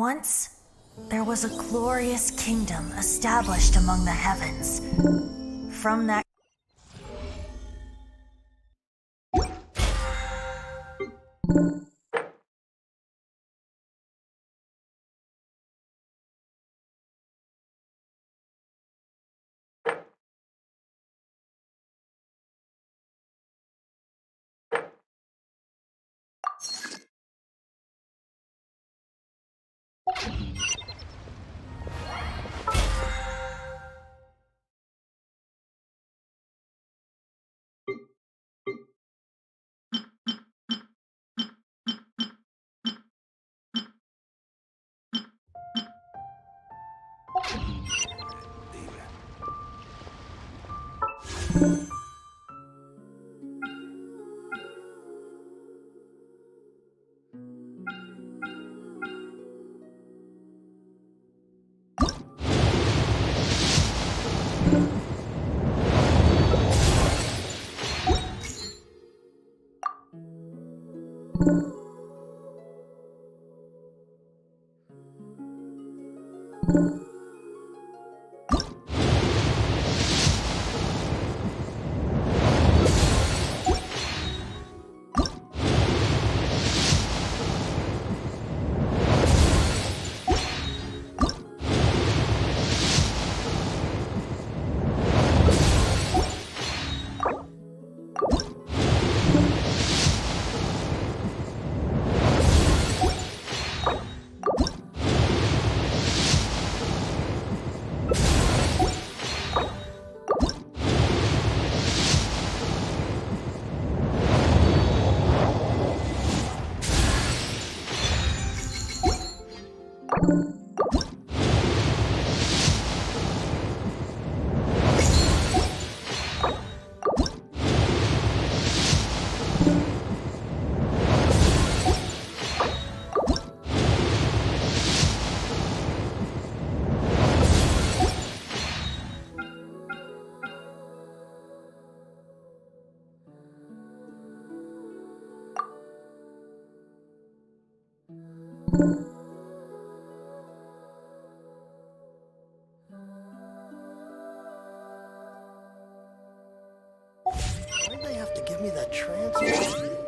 Once, there was a glorious kingdom established among the heavens. From that Why'd they have to give me that transfer?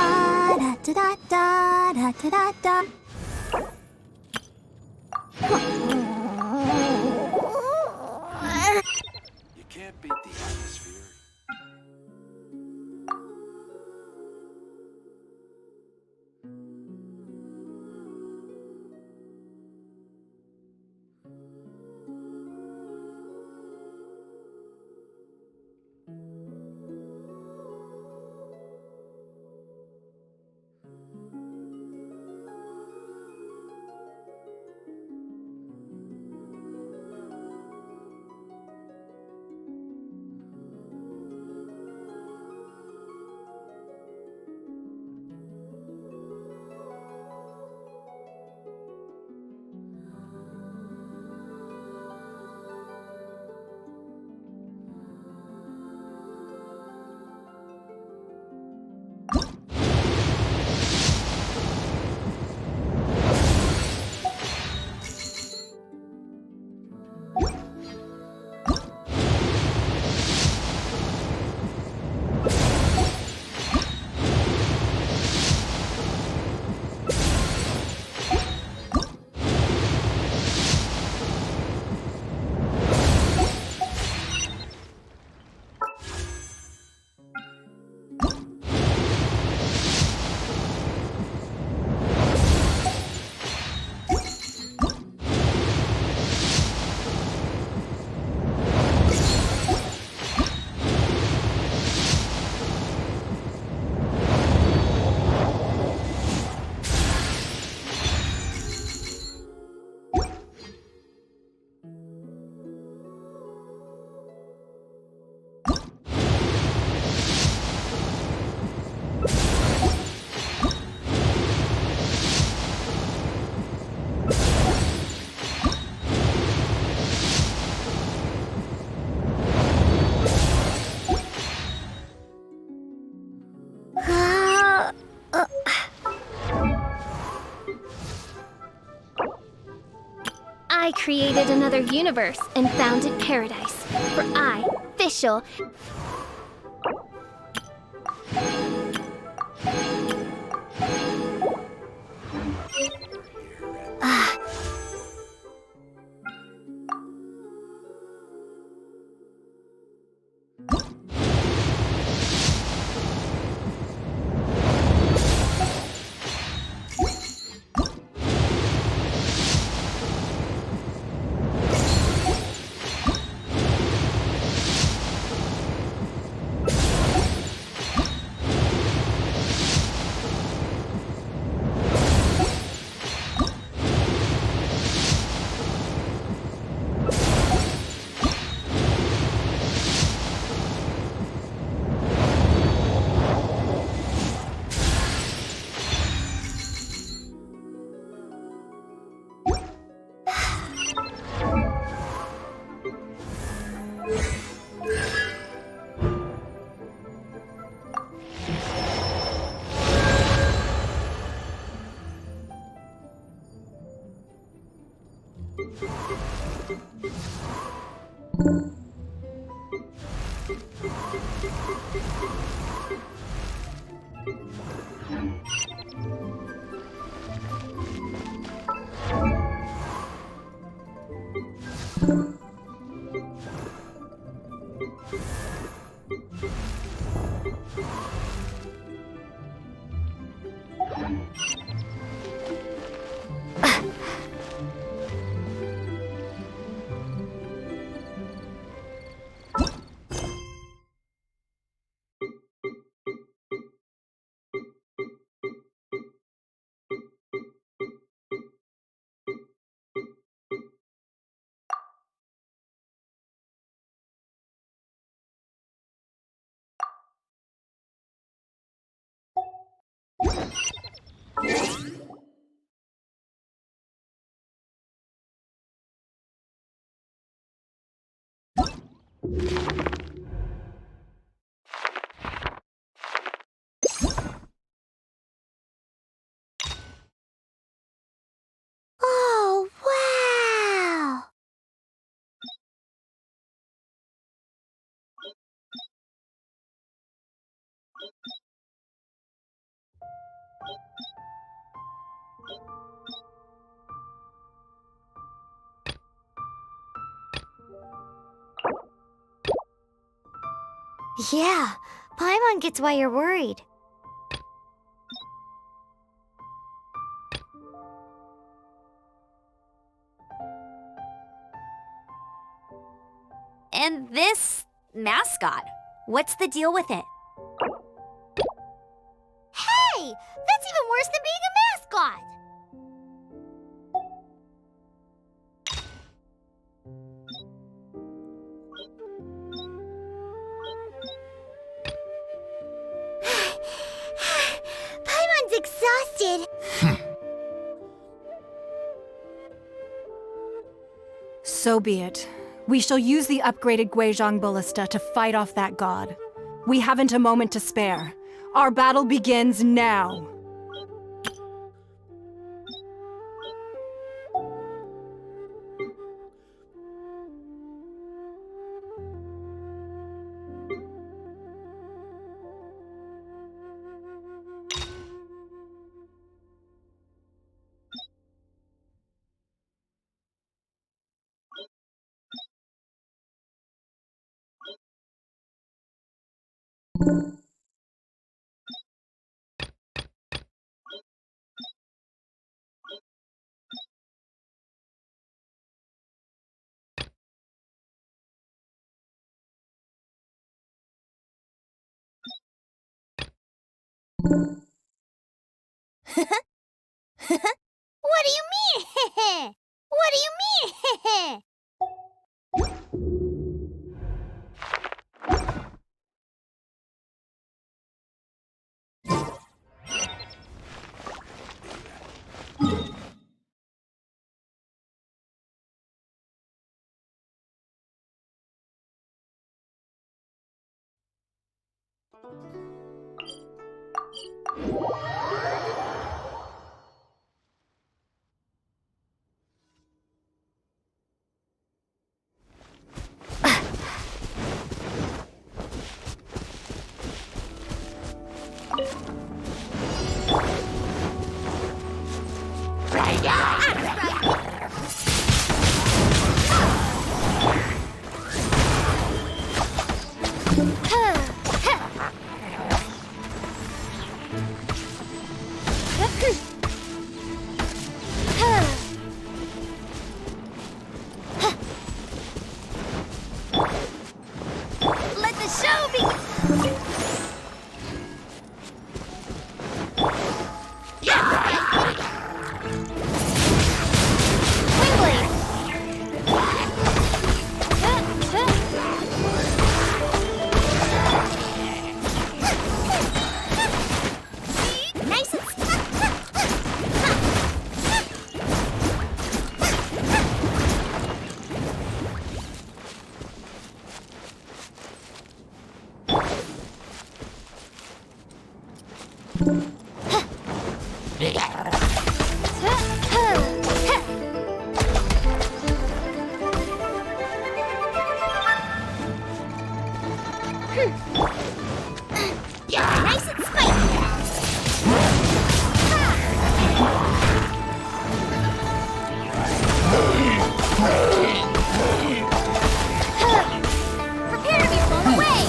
마라뚜다따라뚜다따. You can't beat the atmosphere. I created another universe and founded paradise. For I, Fischl, Oh, wow! Yeah, Paimon gets why you're worried. And this mascot, what's the deal with it? Hey! That's even worse than being a mascot! Paimon's exhausted. So be it. We shall use the upgraded Guizhong Ballista to fight off that god. We haven't a moment to spare. Our battle begins now. What do you mean? What do you mean? Let the show begin! Nice and nice and spiky. Prepare to be blown away!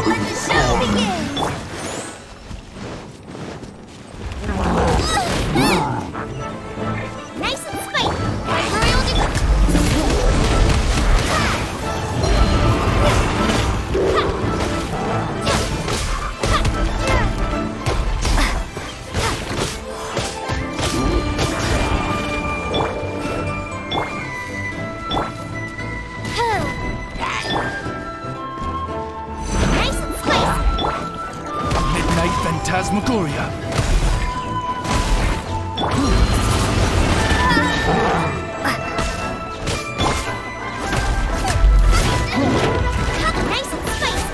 Let the show begin! Nice and spiky. Phantasmagoria. Nice and spicy.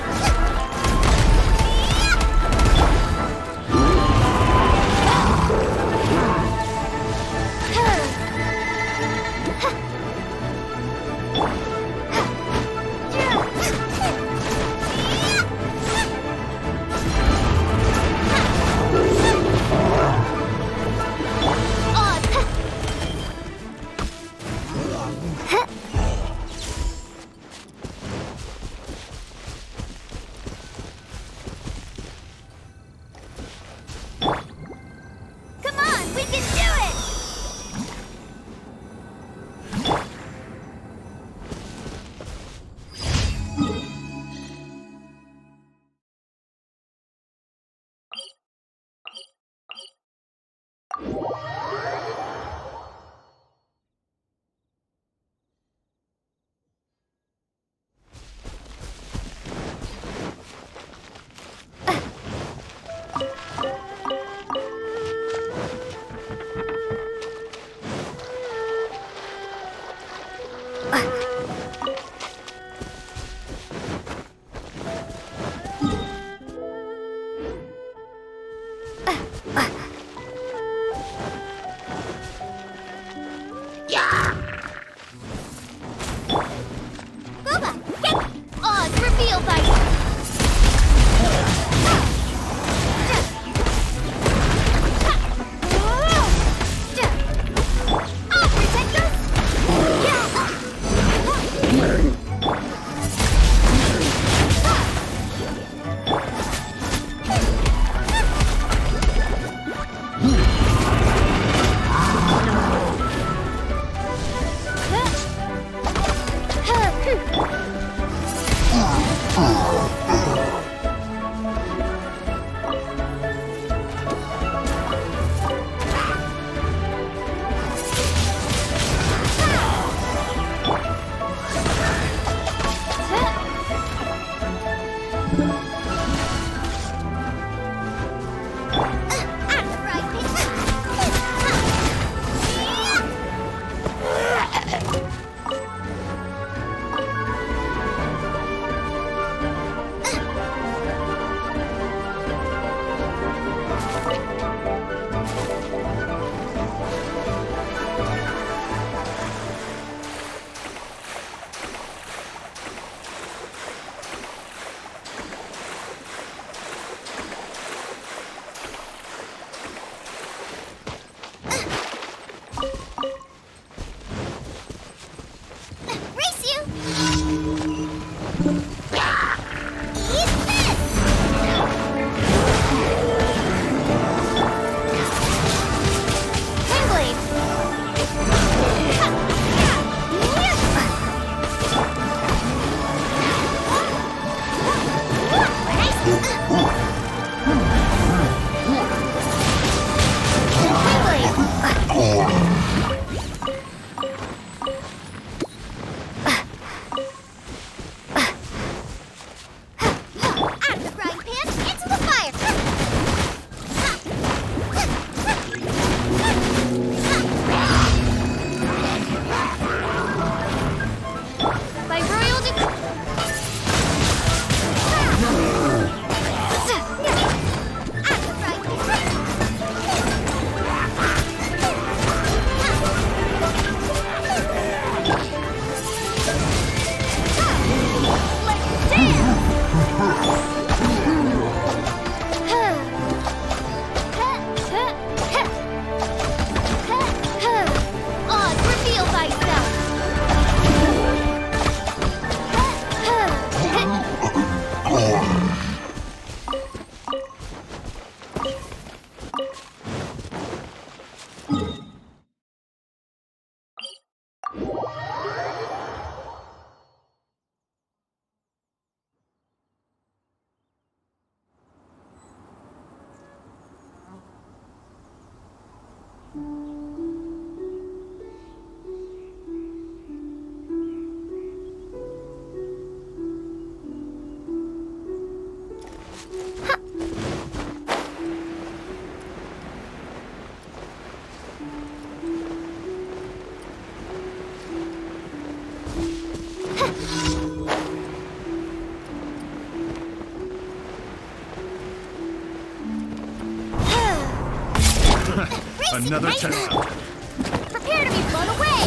Another test. Prepare to be blown away!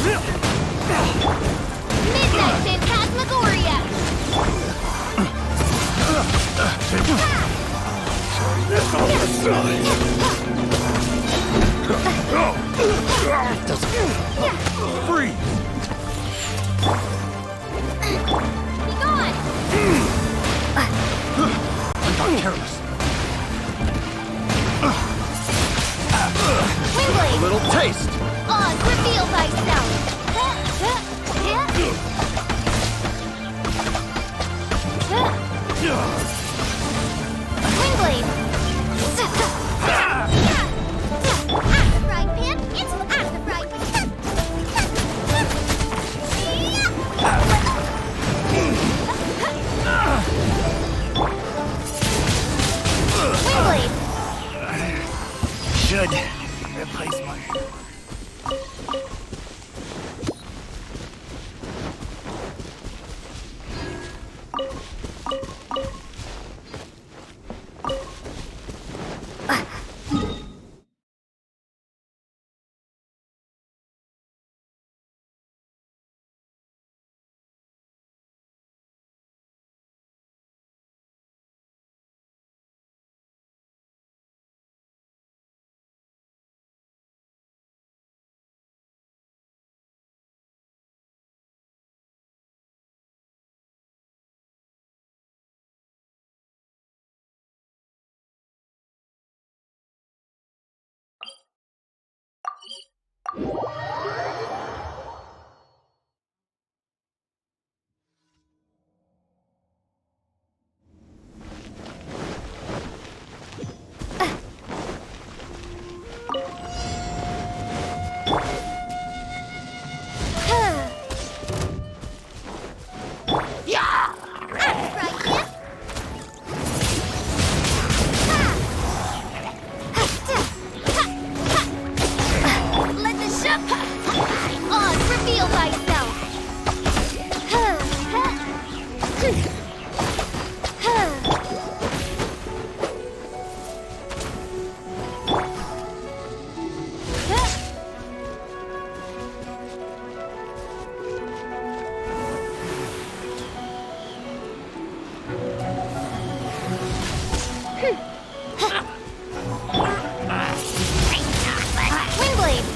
Midnight Phantasmagoria! Free! Be gone! I got careless. Windblade! A little taste! Oz, reveal thyself! Windblade! Act the frying pan into act the frying pan. Windblade! Should replace my... Let the ship... Oz, reveal thyself! Windblade!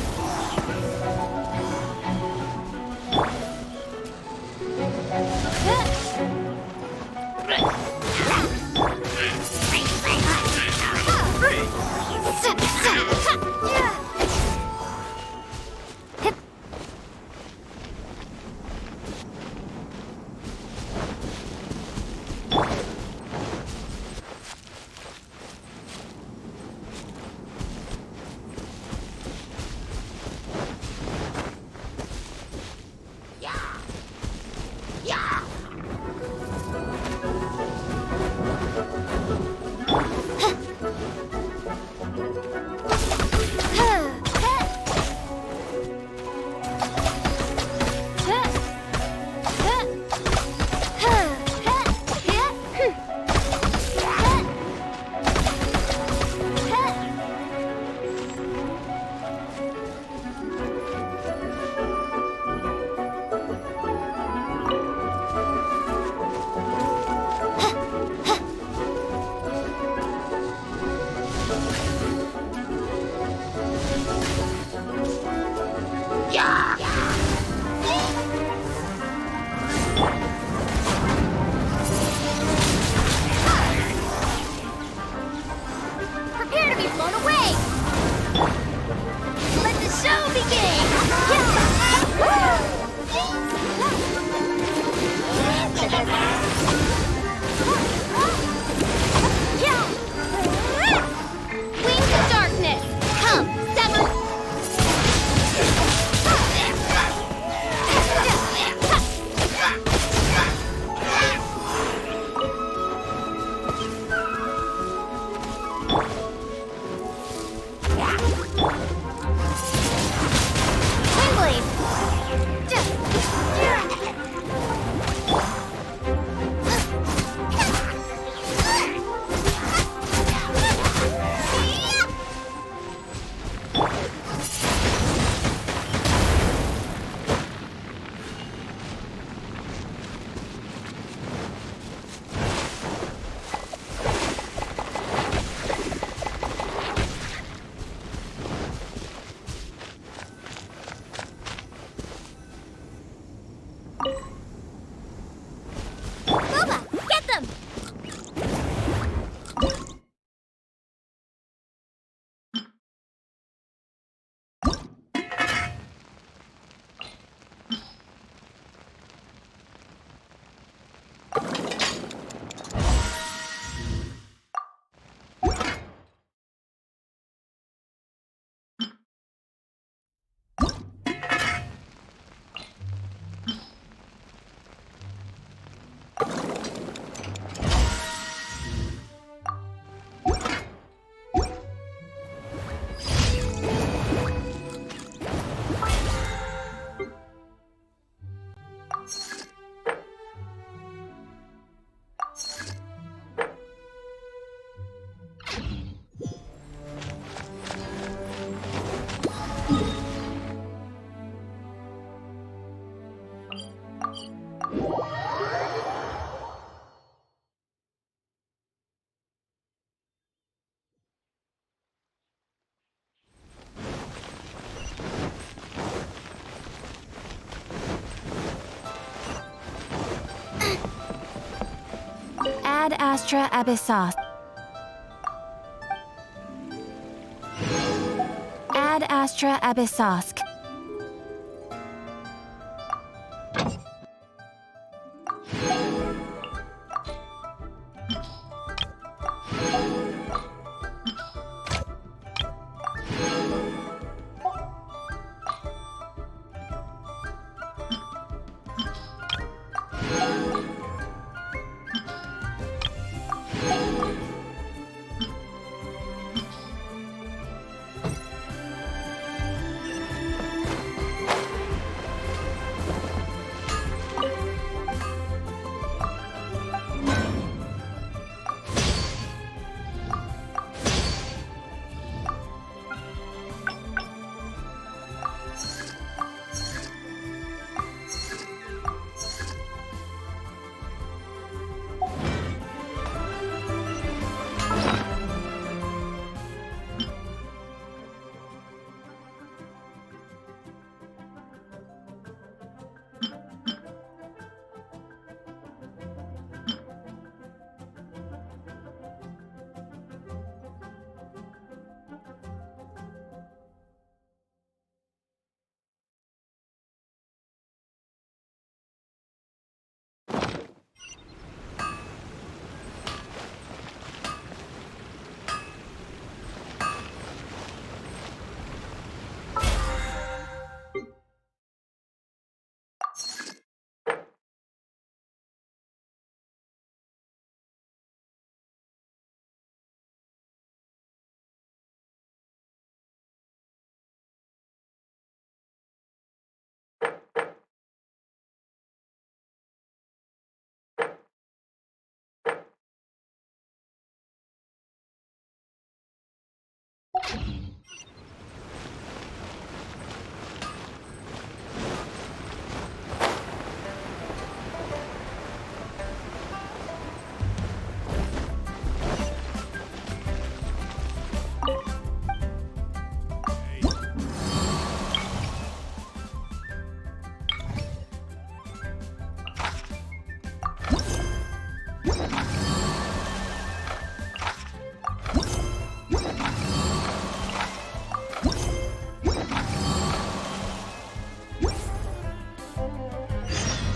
Ad Astra Abyssos. Ad Astra Abyssosk.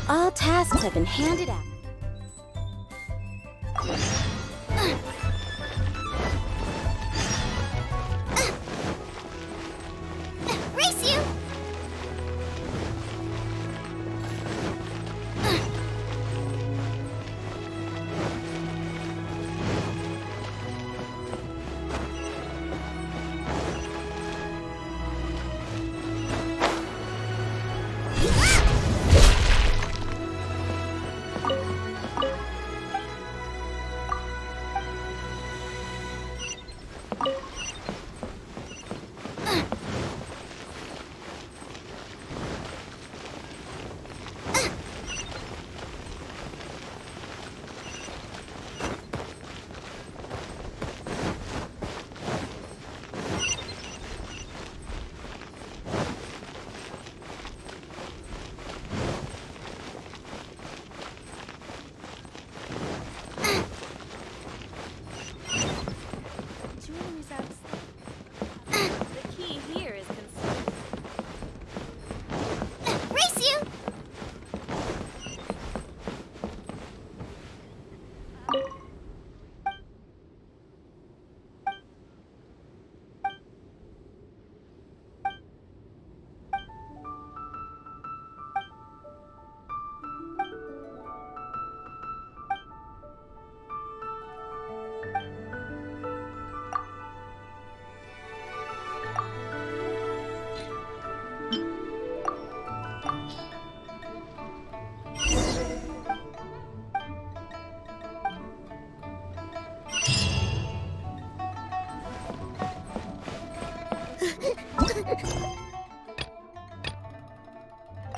All tasks have been handed out. Race you! The key here is concealed. Race you!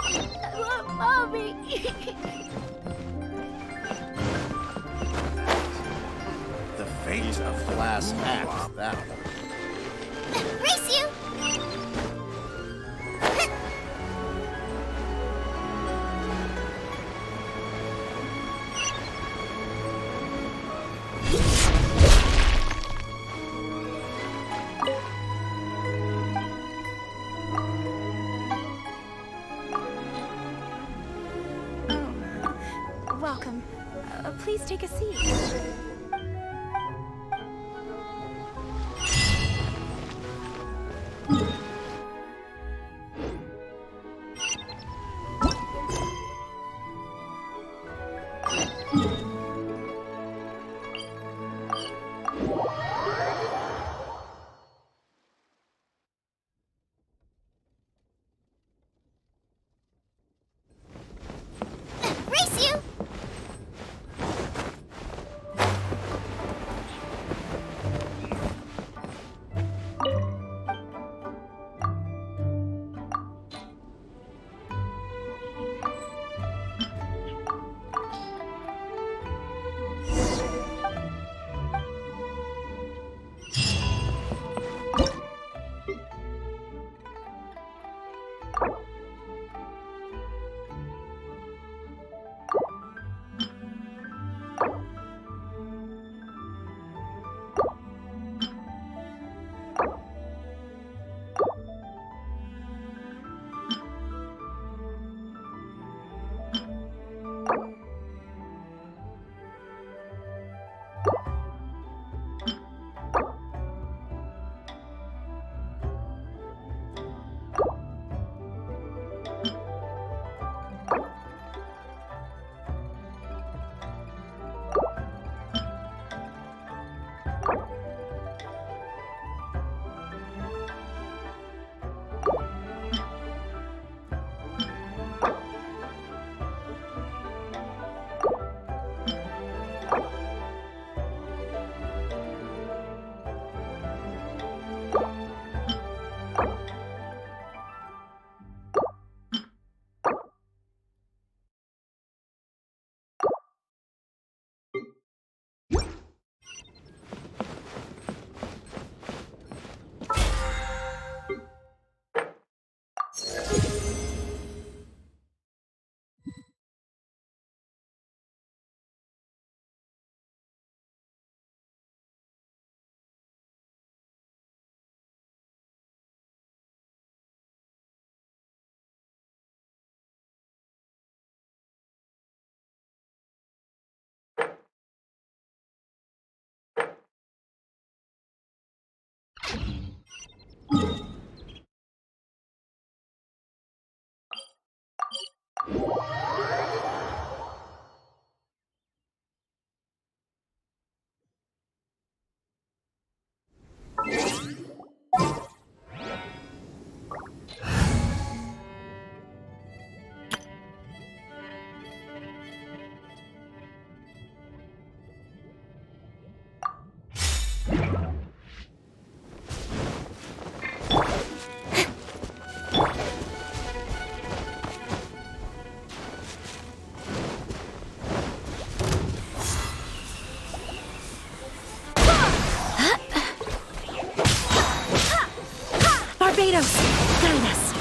I love Mommy! The fate of the last act, that one. Race you! Please take a seat. Race you! Barbados! Guide us!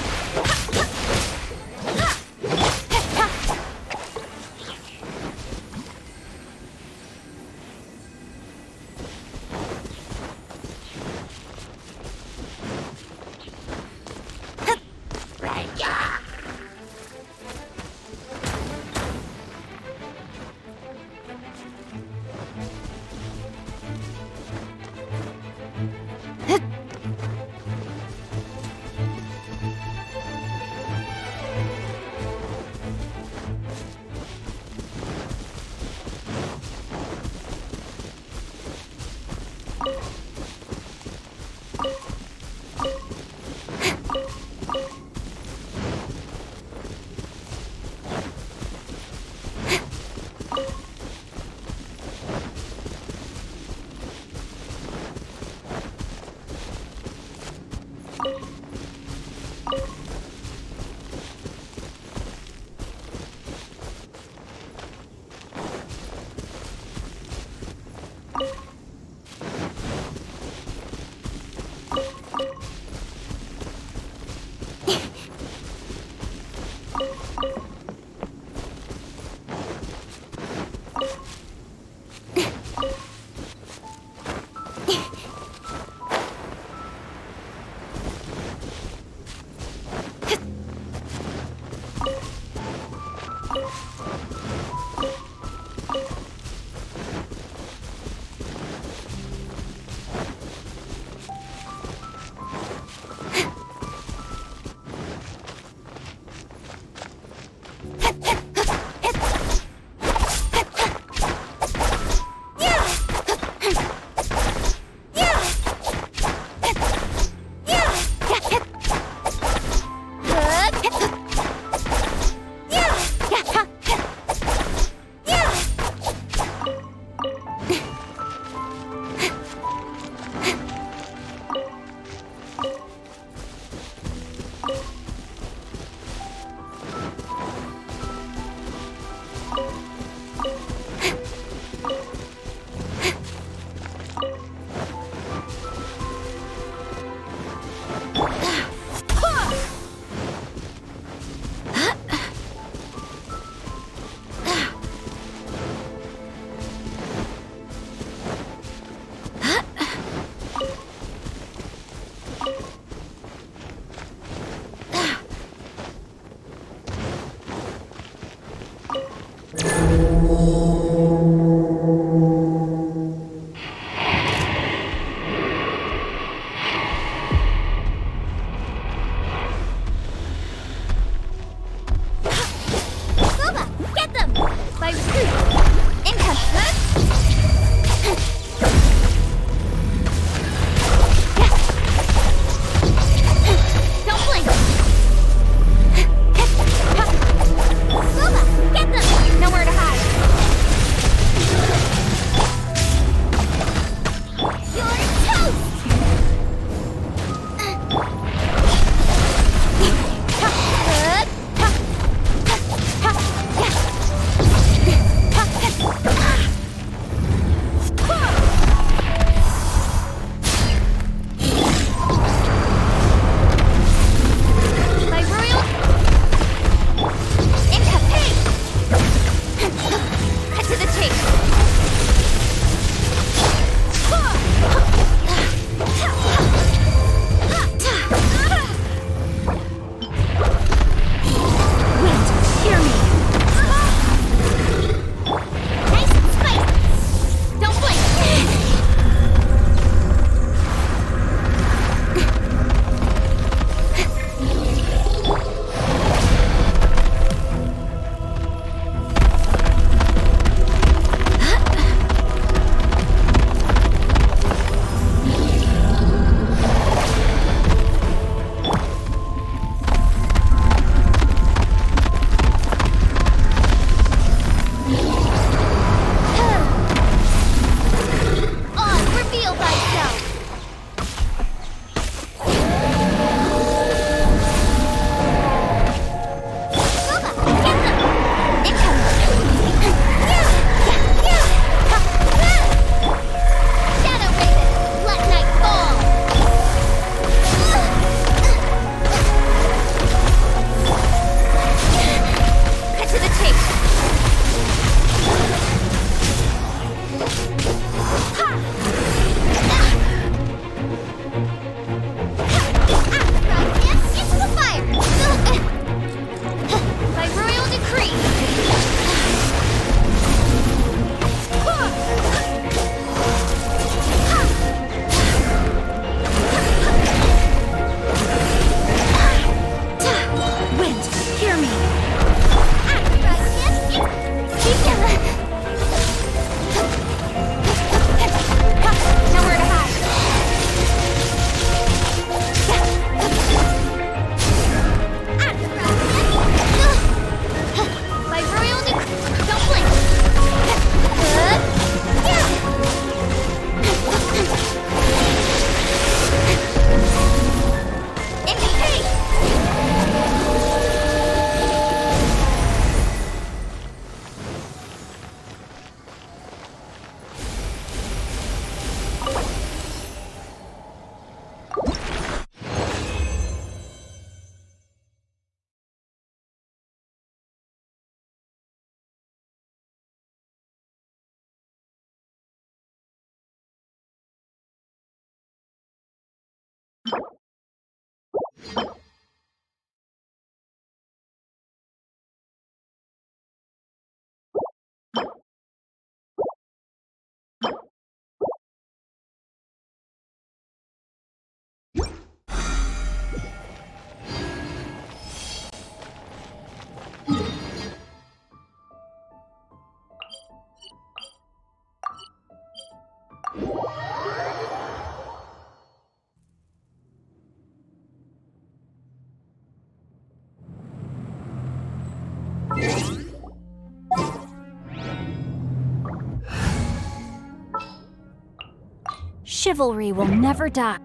Chivalry will never die.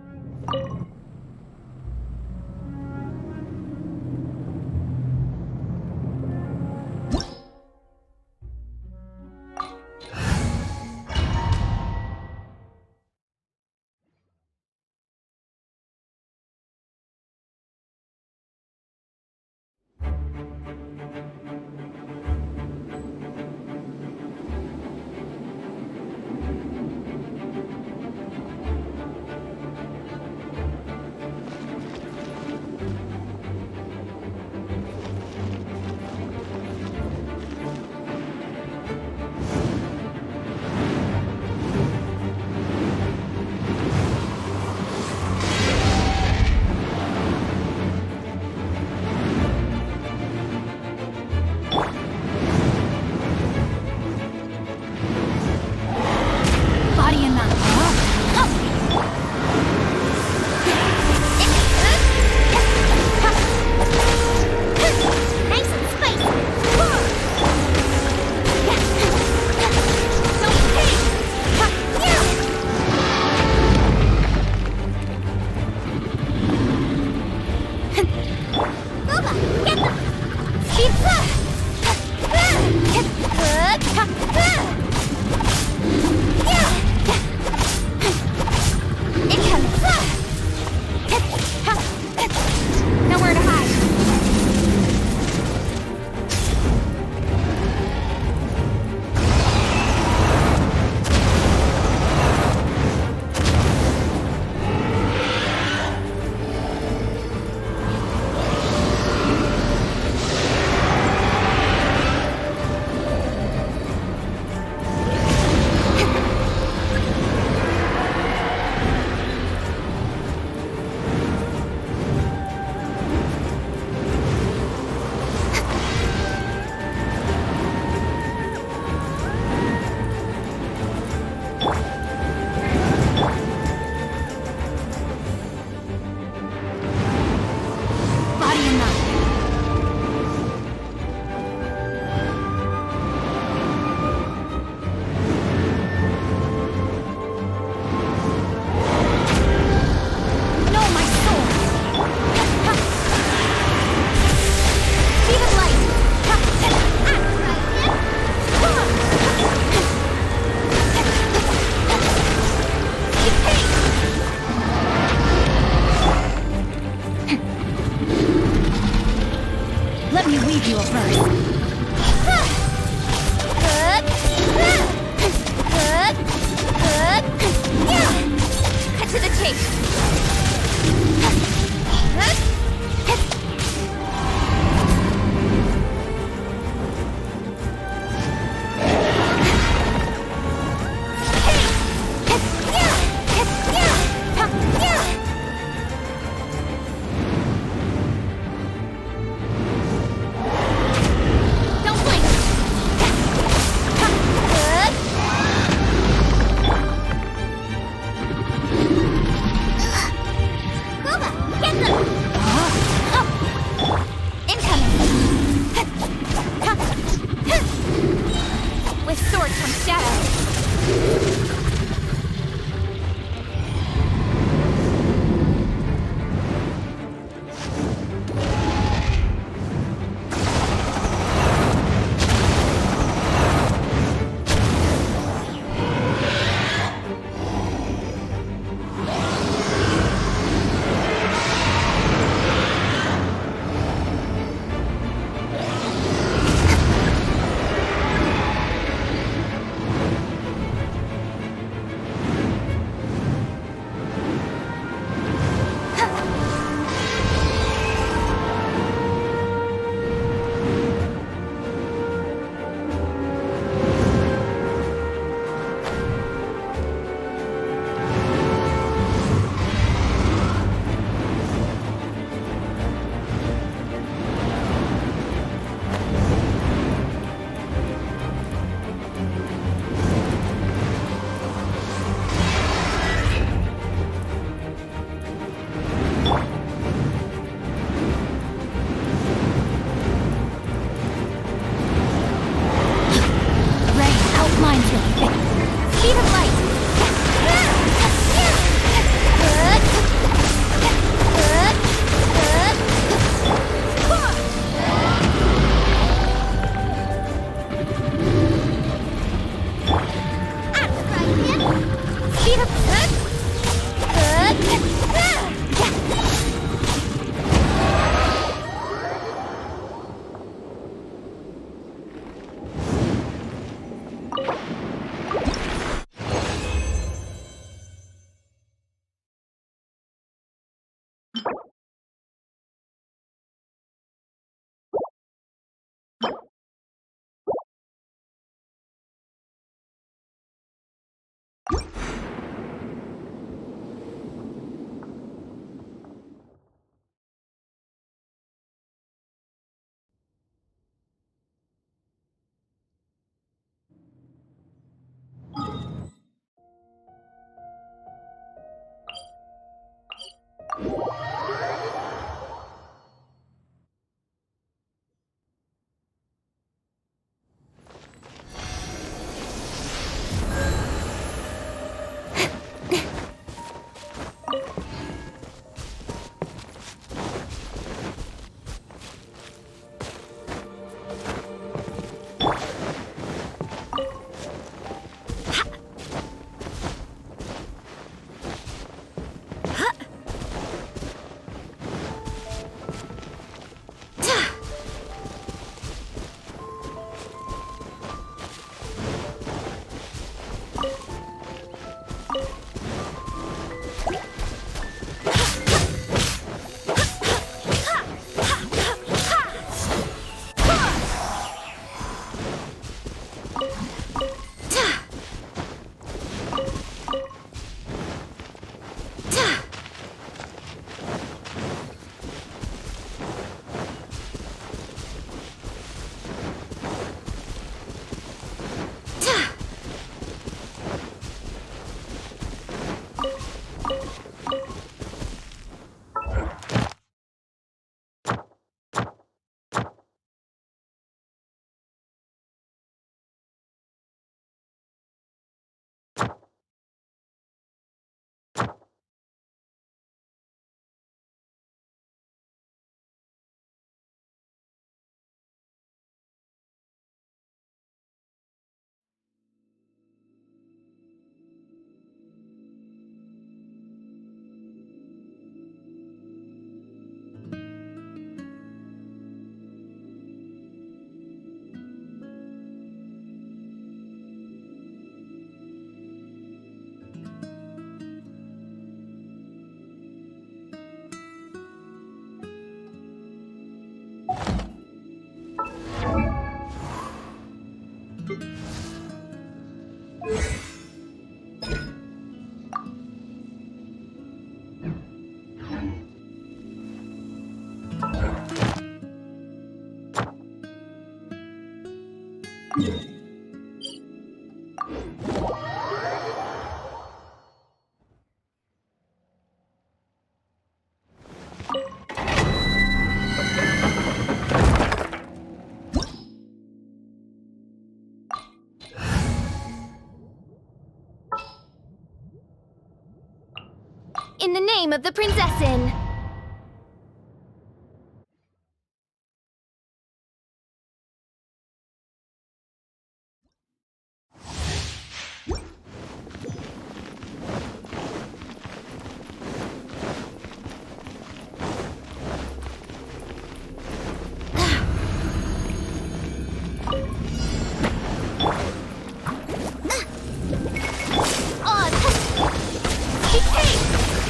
In the name of the Princessin!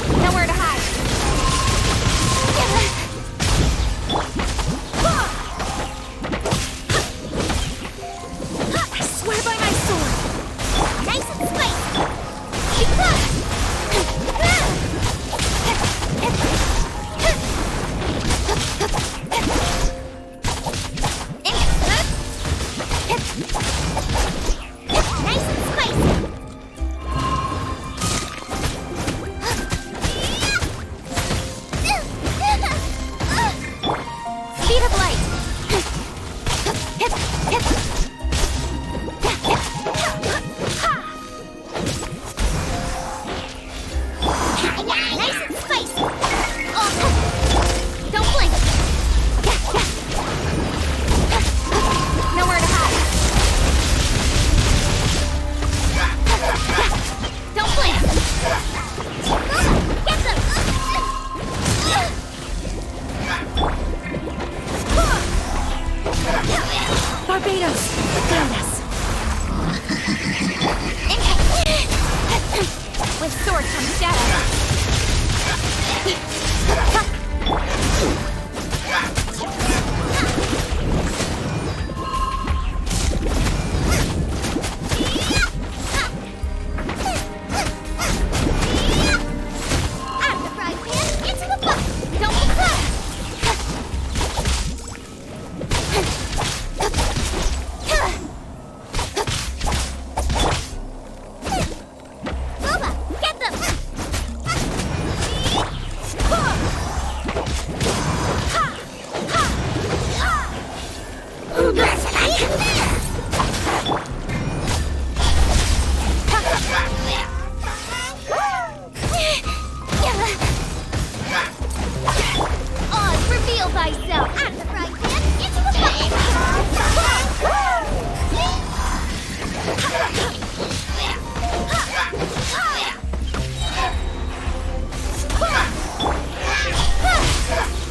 Nowhere to hide. I swear by my sword. Nice and spicy.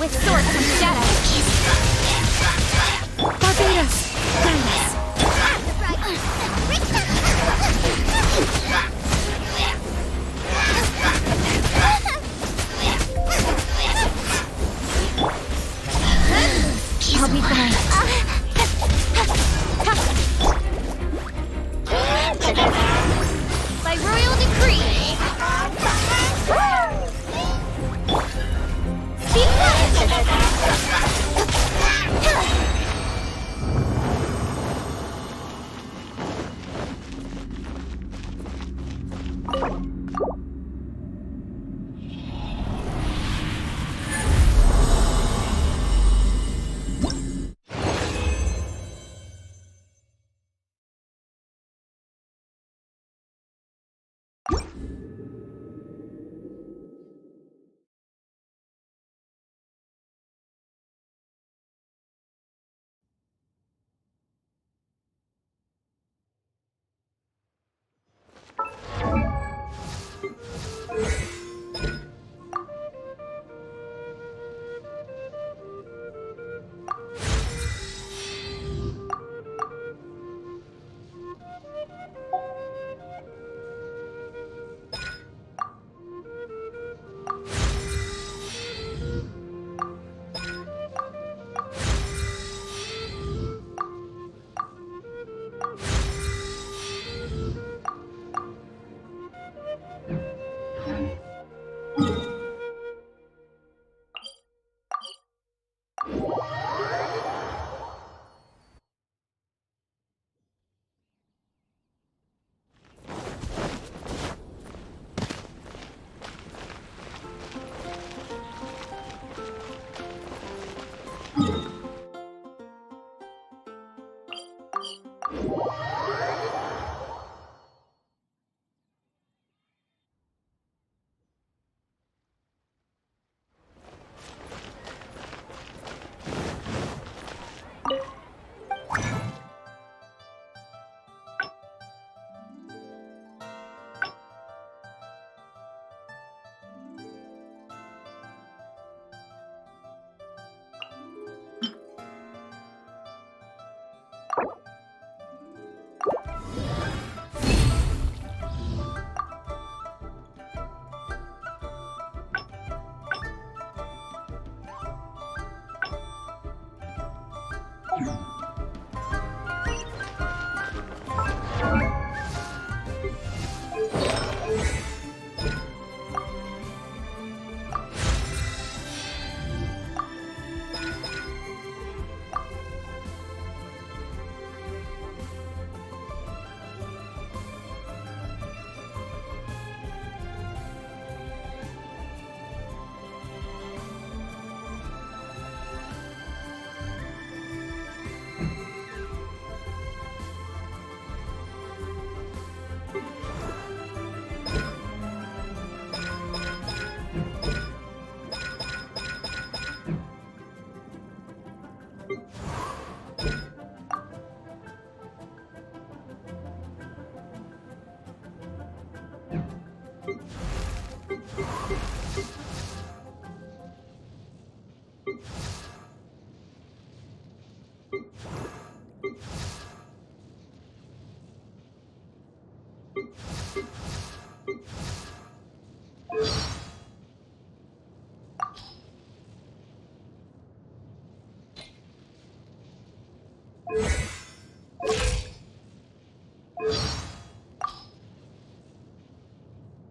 With sword comes shadow. Barbados, guide us. I'll be fine. By royal decree.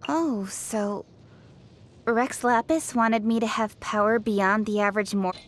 Oh, so Rex Lapis wanted me to have power beyond the average mortal.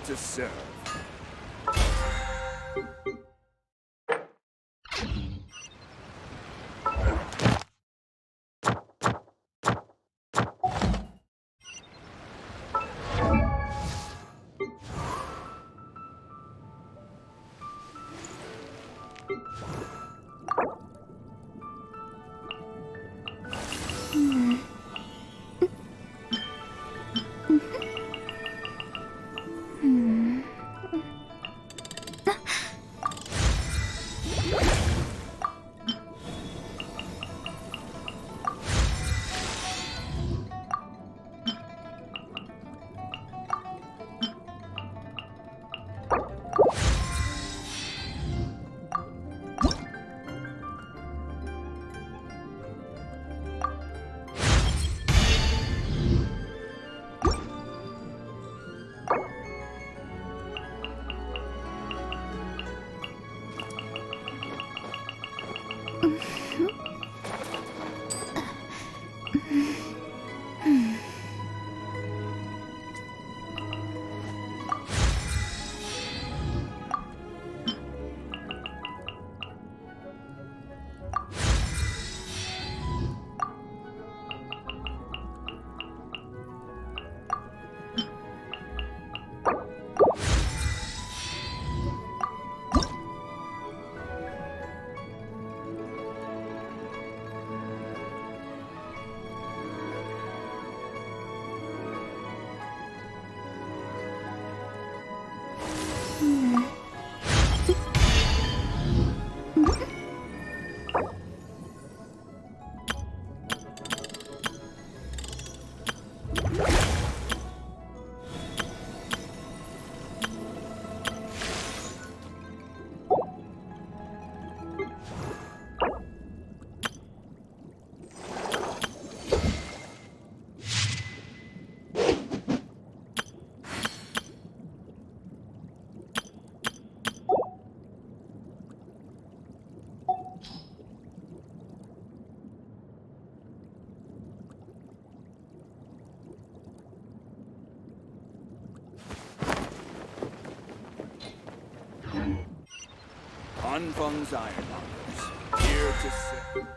to serve. Anfang's Ironmongers, here to serve.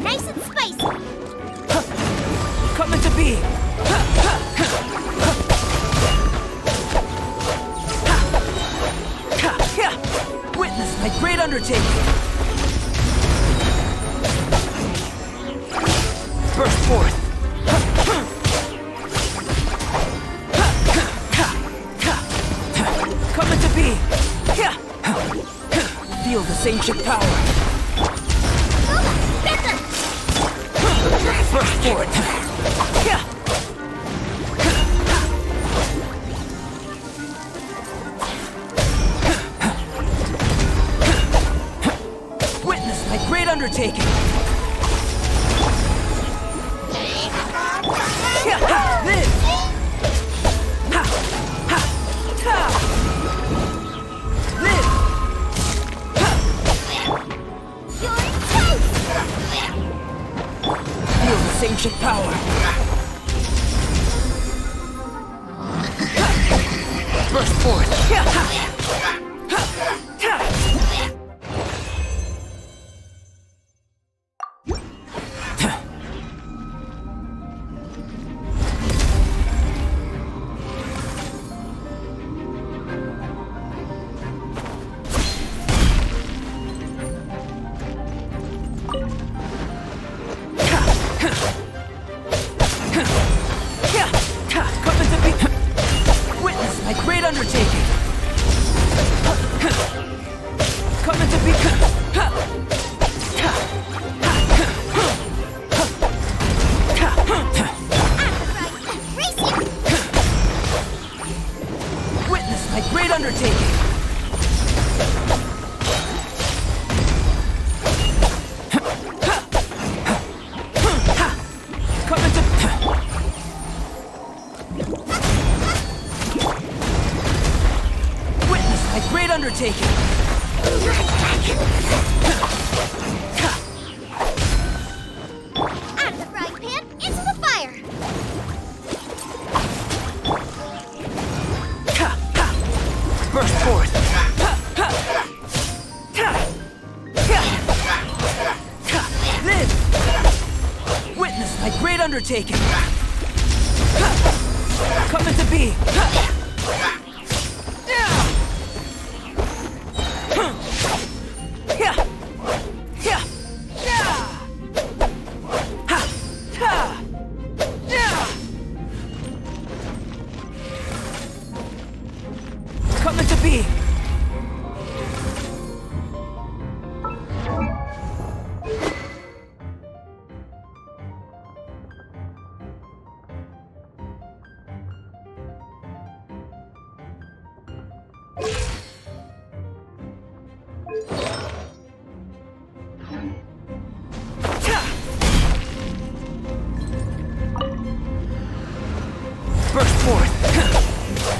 Nice and spicy! Come into being! Witness my great undertaking! Feel this ancient power. Burst forward. Witness my great undertaking. Live! Live! Feel this ancient power. Burst forth. Witness my great undertaking. Coming to be. Witness my great undertaking. Coming to. Witness my great undertaking. Out of the frying pan, into the fire. Burst forth. Live. Witness my great undertaking. Coming to be. Coming to be. Burst forth.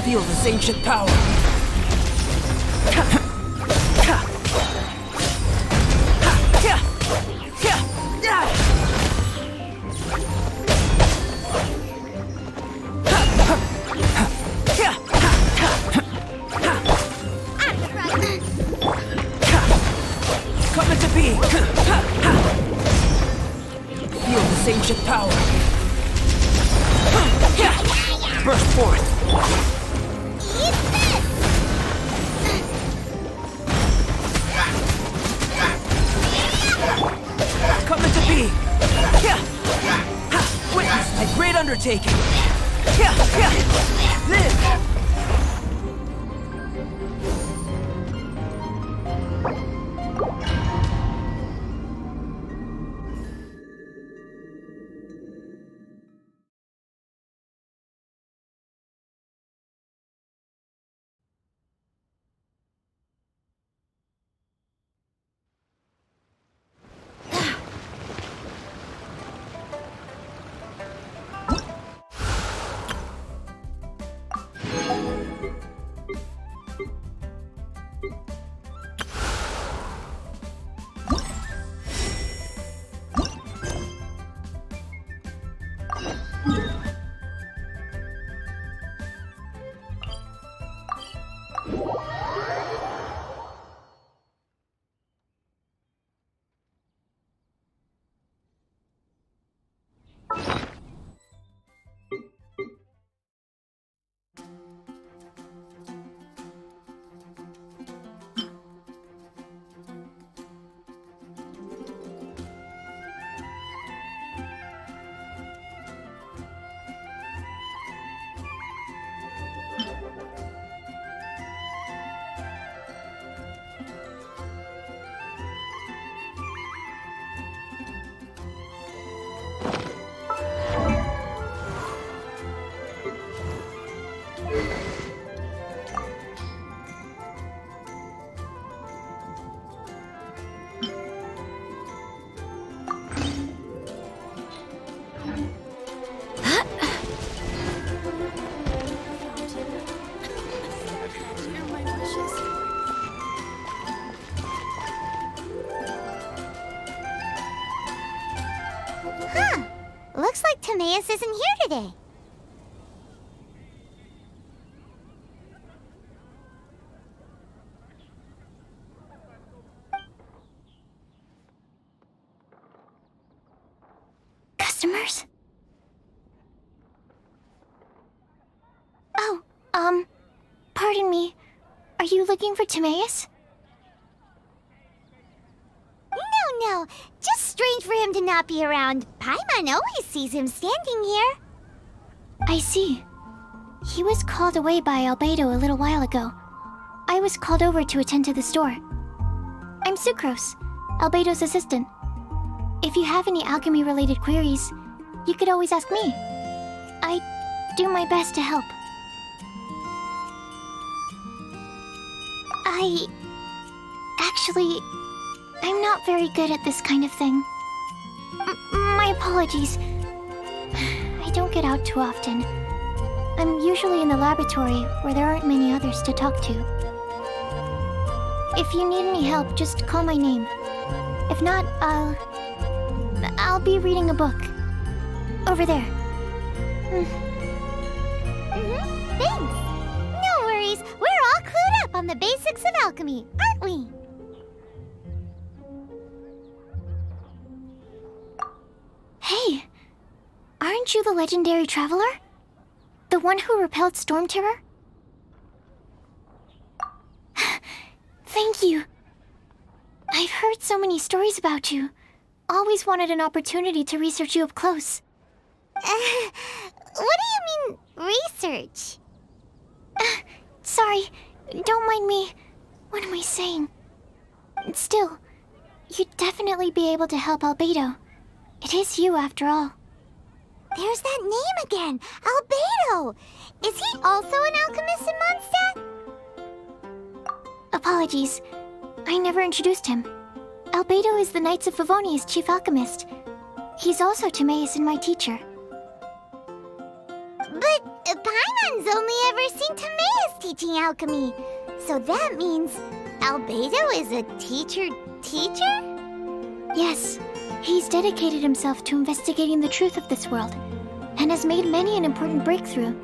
Feel this ancient power. Coming to be. Feel this ancient power. Burst forth. Eat this! Coming to be. Witness my great undertaking. Live. Huh. Looks like Timaeus isn't here today. Customers? Oh, pardon me. Are you looking for Timaeus? No. Just strange for him to not be around. Paimon always sees him standing here. I see. He was called away by Albedo a little while ago. I was called over to attend to the store. I'm Sucrose, Albedo's assistant. If you have any alchemy-related queries, you could always ask me. I do my best to help. Actually, I'm not very good at this kind of thing. My apologies. I don't get out too often. I'm usually in the laboratory where there aren't many others to talk to. If you need any help, just call my name. If not, I'll be reading a book. Over there. Thanks. No worries. We're all clued up on the basics of alchemy, aren't we? Hey, aren't you the legendary traveler? The one who repelled Storm Terror? Thank you. I've heard so many stories about you. Always wanted an opportunity to research you up close. What do you mean, research? Sorry, don't mind me. What am I saying? Still, you'd definitely be able to help Albedo. It is you, after all. There's that name again, Albedo. Is he also an alchemist in Mondstadt? Apologies. I never introduced him. Albedo is the Knights of Favonia's chief alchemist. He's also Timaeus and my teacher. But Paimon's only ever seen Timaeus teaching alchemy. So that means Albedo is a teacher? Yes, he's dedicated himself to investigating the truth of this world, and has made many an important breakthrough.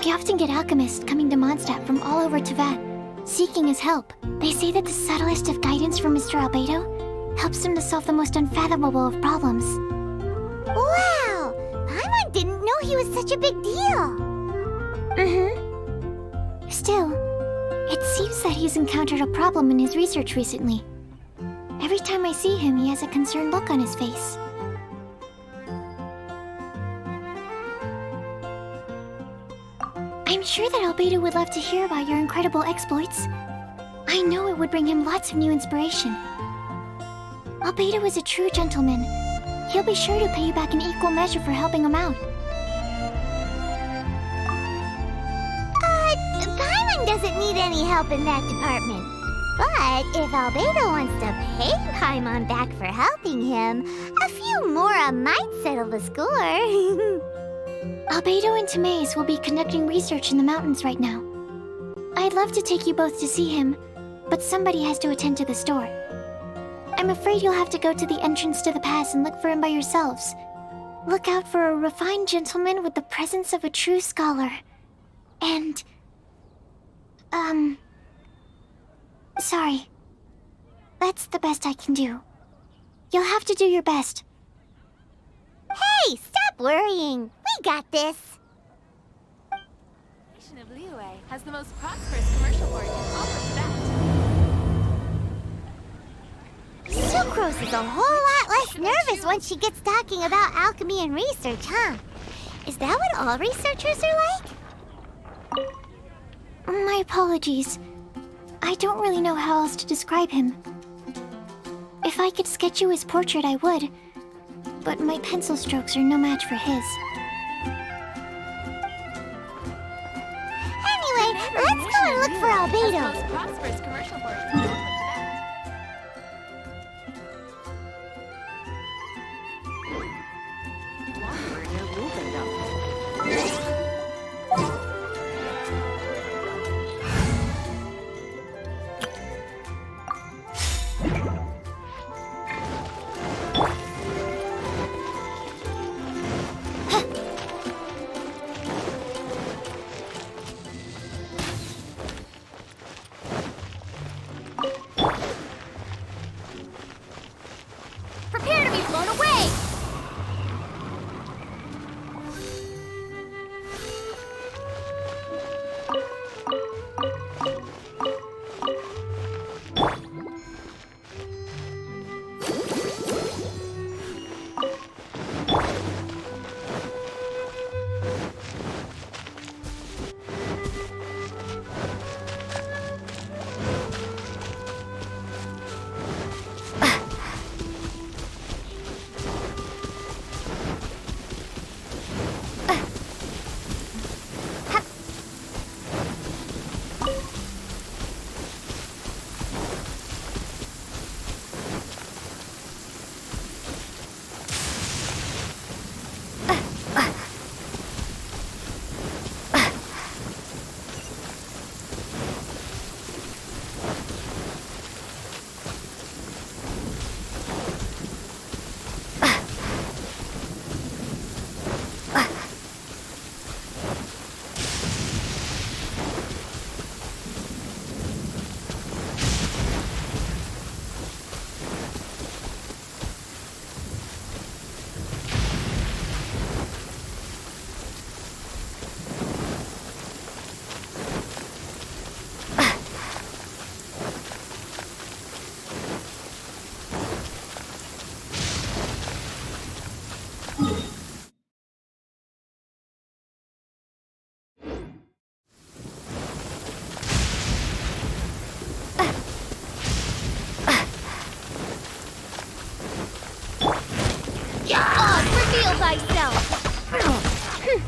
We often get alchemists coming to Mondstadt from all over Teyvat, seeking his help. They say that the subtlest of guidance from Mr. Albedo helps him to solve the most unfathomable of problems. Wow! Paimon didn't know he was such a big deal. Still, it seems that he's encountered a problem in his research recently. Every time I see him, he has a concerned look on his face. I'm sure that Albedo would love to hear about your incredible exploits. I know it would bring him lots of new inspiration. Albedo is a true gentleman. He'll be sure to pay you back in equal measure for helping him out. Paimon doesn't need any help in that department. But if Albedo wants to pay Paimon back for helping him, a few more might settle the score. Albedo and Timaeus will be conducting research in the mountains right now. I'd love to take you both to see him, but somebody has to attend to the store. I'm afraid you'll have to go to the entrance to the pass and look for him by yourselves. Look out for a refined gentleman with the presence of a true scholar. And... sorry. That's the best I can do. You'll have to do your best. Hey, stop worrying. We got this. Of Liyue has the most prosperous commercial port in all of that. Sucrose is a whole lot less nervous once she gets talking about alchemy and research, huh? Is that what all researchers are like? My apologies. I don't really know how else to describe him. If I could sketch you his portrait, I would. But my pencil strokes are no match for his. Anyway, let's go and look for Albedo. Has the most prosperous commercial port in all of that.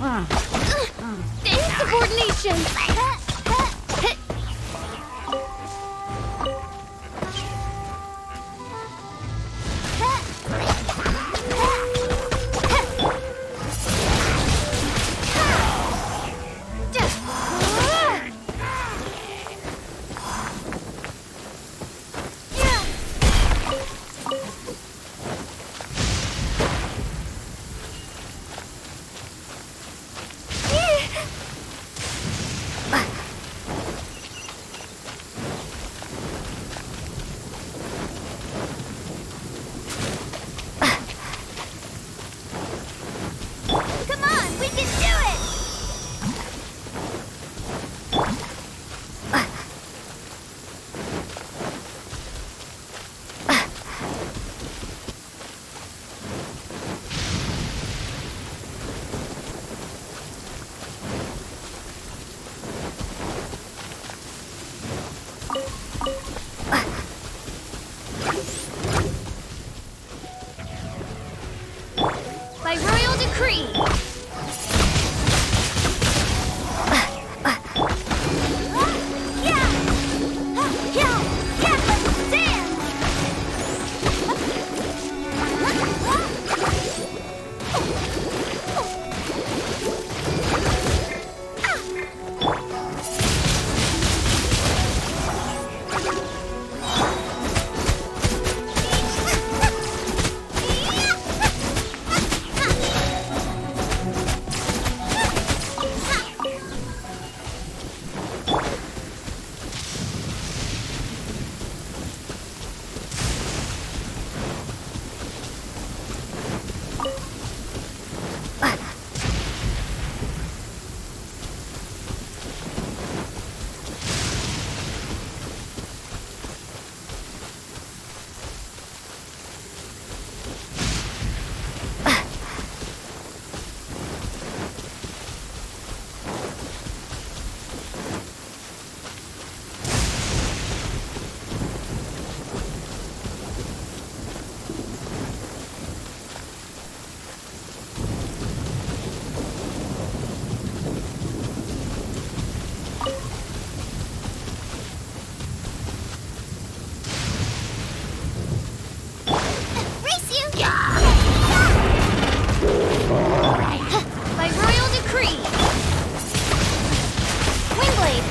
Insubordination! Come on, we can do it! By royal decree! By royal decree! Windblade!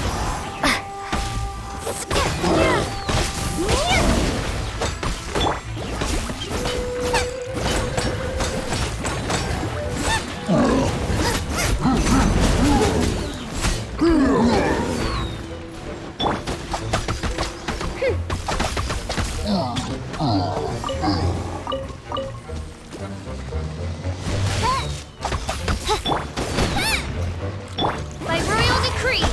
By royal decree!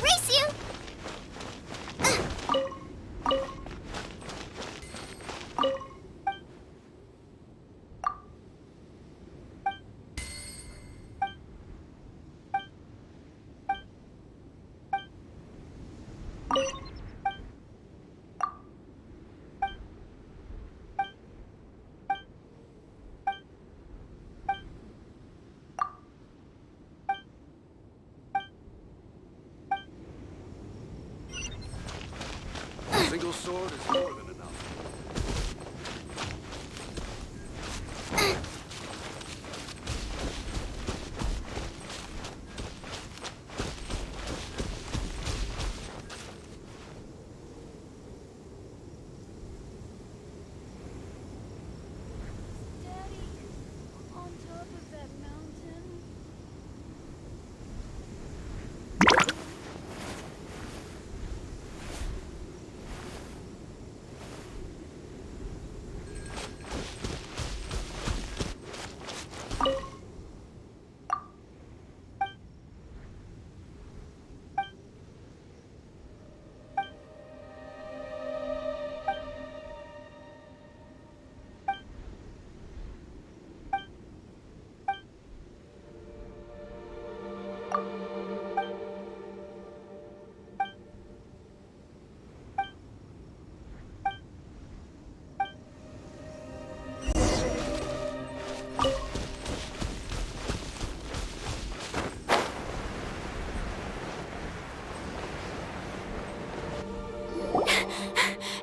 Race you! A single sword is more than enough. Daddy, on top of that mountain.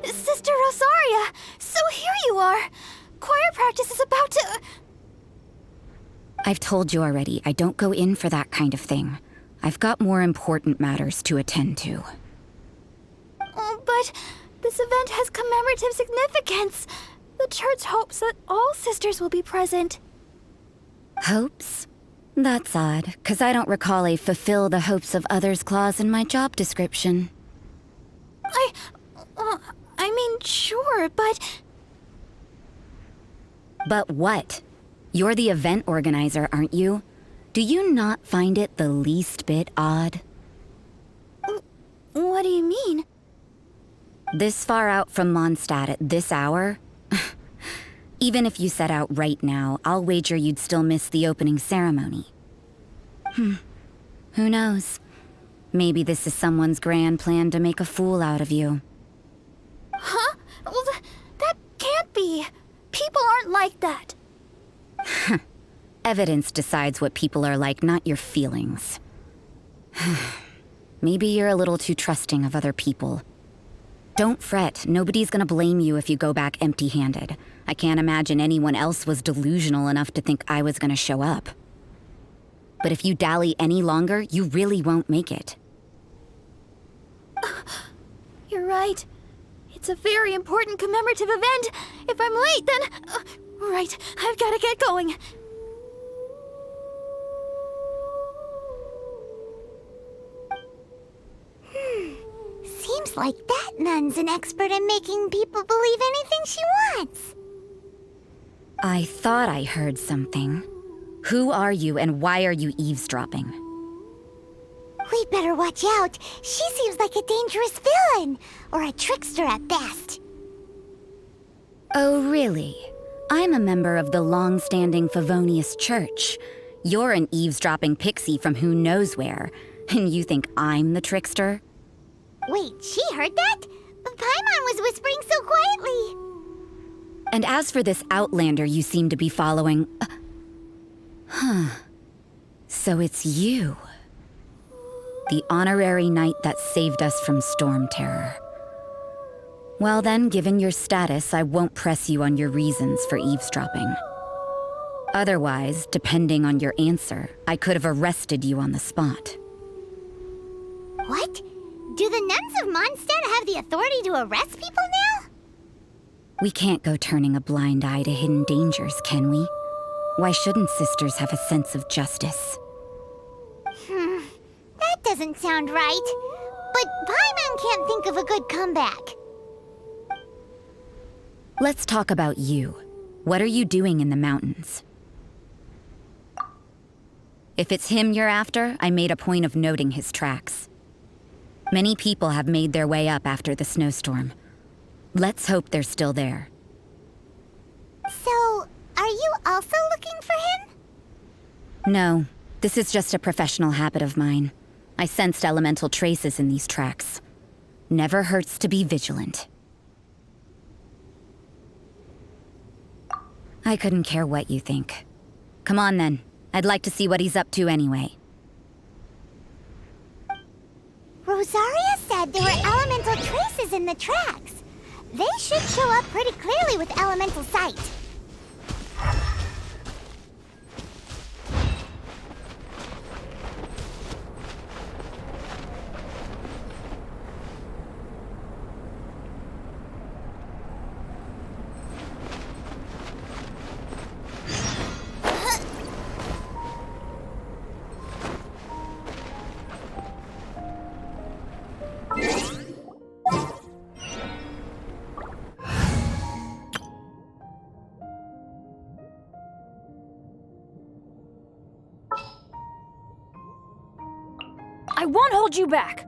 Sister Rosaria! So here you are! Choir practice is about to... I've told you already, I don't go in for that kind of thing. I've got more important matters to attend to. Oh, but this event has commemorative significance. The church hopes that all sisters will be present. Hopes? That's odd, 'cause I don't recall a fulfill the hopes of others clause in my job description. I mean, sure, but... But what? You're the event organizer, aren't you? Do you not find it the least bit odd? What do you mean? This far out from Mondstadt at this hour? Even if you set out right now, I'll wager you'd still miss the opening ceremony. Who knows? Maybe this is someone's grand plan to make a fool out of you. Huh? Well, that can't be. People aren't like that. Evidence decides what people are like, not your feelings. Maybe you're a little too trusting of other people. Don't fret, nobody's gonna blame you if you go back empty-handed. I can't imagine anyone else was delusional enough to think I was gonna show up. But if you dally any longer, you really won't make it. You're right. It's a very important commemorative event. If I'm late, then... right, I've gotta get going. Seems like that nun's an expert in making people believe anything she wants. I thought I heard something. Who are you and why are you eavesdropping? We better watch out. She seems like a dangerous villain, or a trickster at best. Oh, really? I'm a member of the long-standing Favonius Church. You're an eavesdropping pixie from who knows where, and you think I'm the trickster? Wait, she heard that? Paimon was whispering so quietly. And as for this outlander you seem to be following... So it's you. The honorary knight that saved us from storm terror. Well then, given your status, I won't press you on your reasons for eavesdropping. Otherwise, depending on your answer, I could have arrested you on the spot. What? Do the nuns of Mondstadt have the authority to arrest people now? We can't go turning a blind eye to hidden dangers, can we? Why shouldn't sisters have a sense of justice? That doesn't sound right. But Paimon can't think of a good comeback. Let's talk about you. What are you doing in the mountains? If it's him you're after, I made a point of noting his tracks. Many people have made their way up after the snowstorm. Let's hope they're still there. So, are you also looking for him? No, this is just a professional habit of mine. I sensed elemental traces in these tracks. Never hurts to be vigilant. I couldn't care what you think. Come on then. I'd like to see what he's up to anyway. Rosaria said there were elemental traces in the tracks. They should show up pretty clearly with elemental sight. I won't hold you back!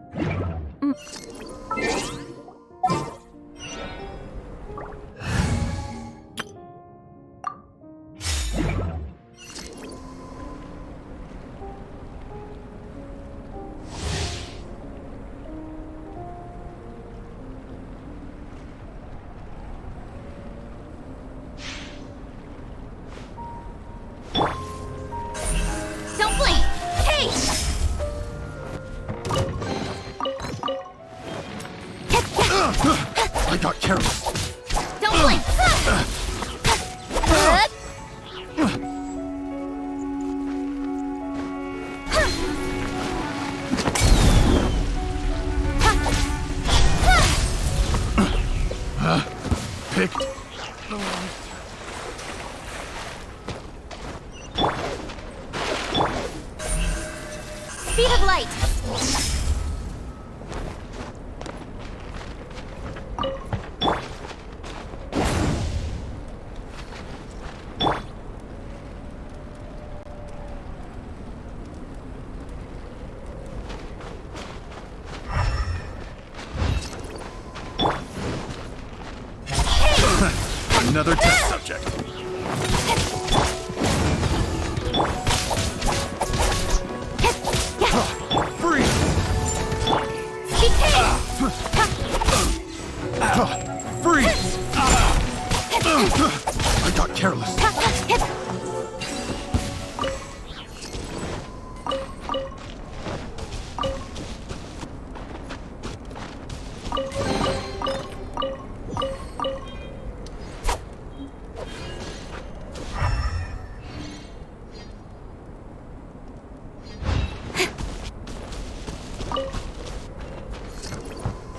Don't blink! Hey! I got careless. Don't blink! Picked. Speed of light! Another test subject. Freeze! Freeze! I got careless.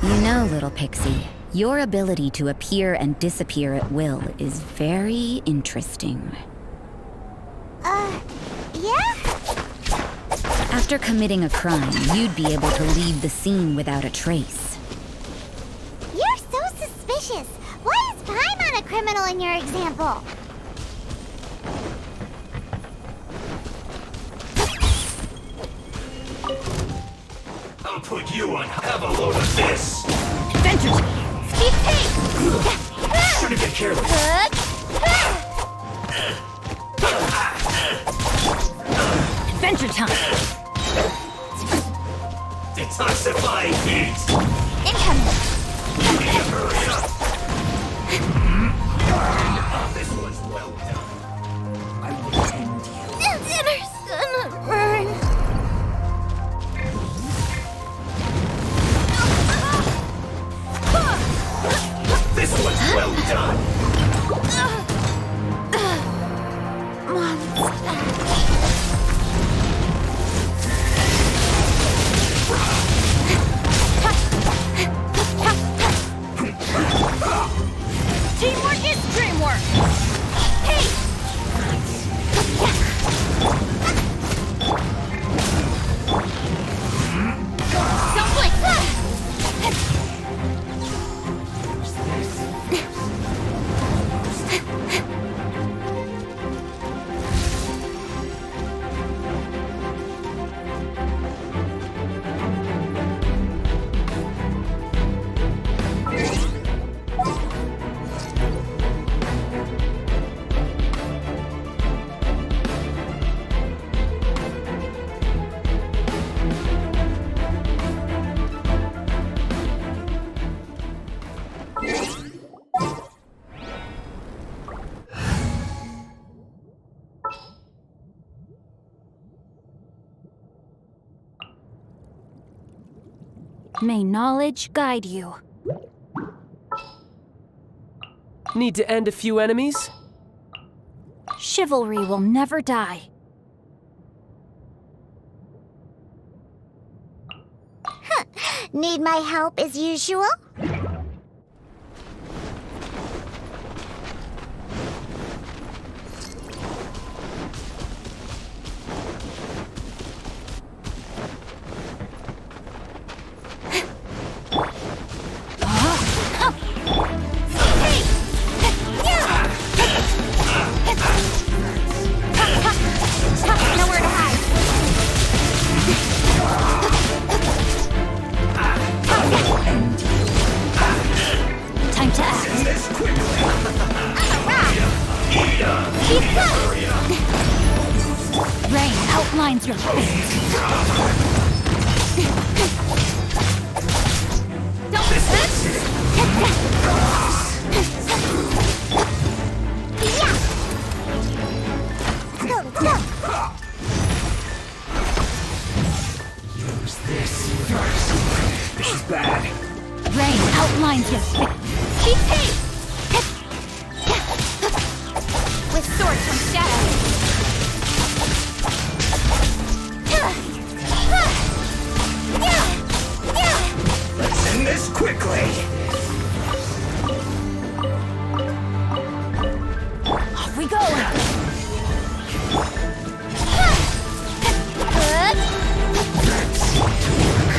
You know, little pixie, your ability to appear and disappear at will is very interesting. Yeah? After committing a crime, you'd be able to leave the scene without a trace. You're so suspicious. Why is Paimon a criminal in your example? I'll put you on. Have a load of this. Adventures! Speed tank! Shouldn't get careless. Adventure time! Detoxifying heat. Incoming! Hurry up. This was well done. I will end you. Dinner's gonna burn. This was well done. May knowledge guide you. Need to end a few enemies? Chivalry will never die. Need my help as usual? Nowhere to hide. Time to act. Rain outlines your fate. Don't Use this first. This is bad. Rain outlines your fate. Keep pace! With sword from shadow. Let's end this quickly. Off we go!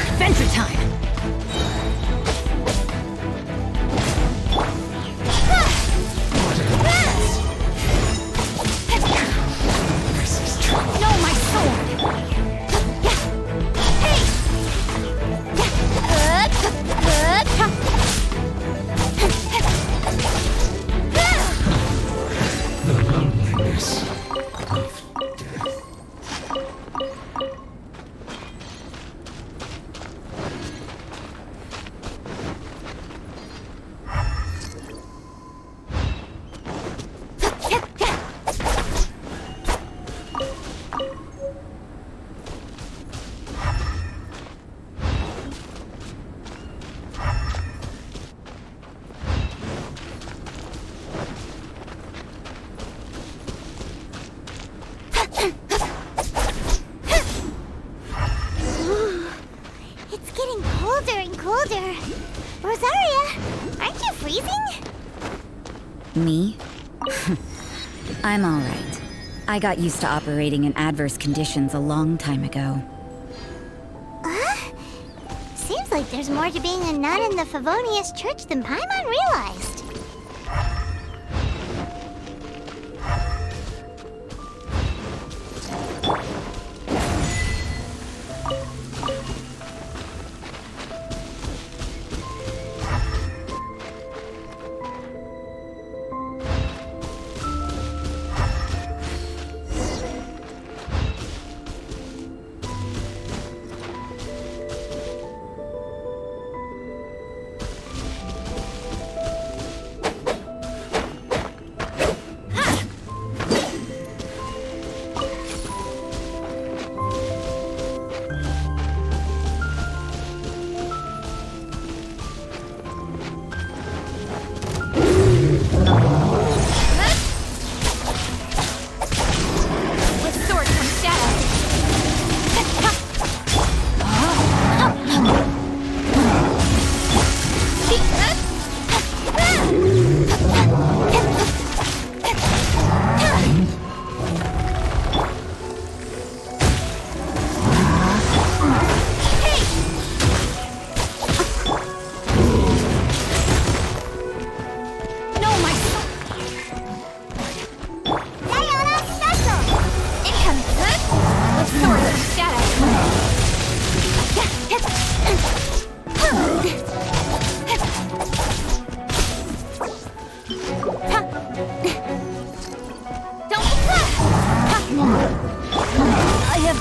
Adventure time! No, my sword! Hey! The loneliness of death. It's getting colder and colder. Rosaria, aren't you freezing? Me? I'm alright. I got used to operating in adverse conditions a long time ago. Seems like there's more to being a nun in the Favonius Church than Paimon realized.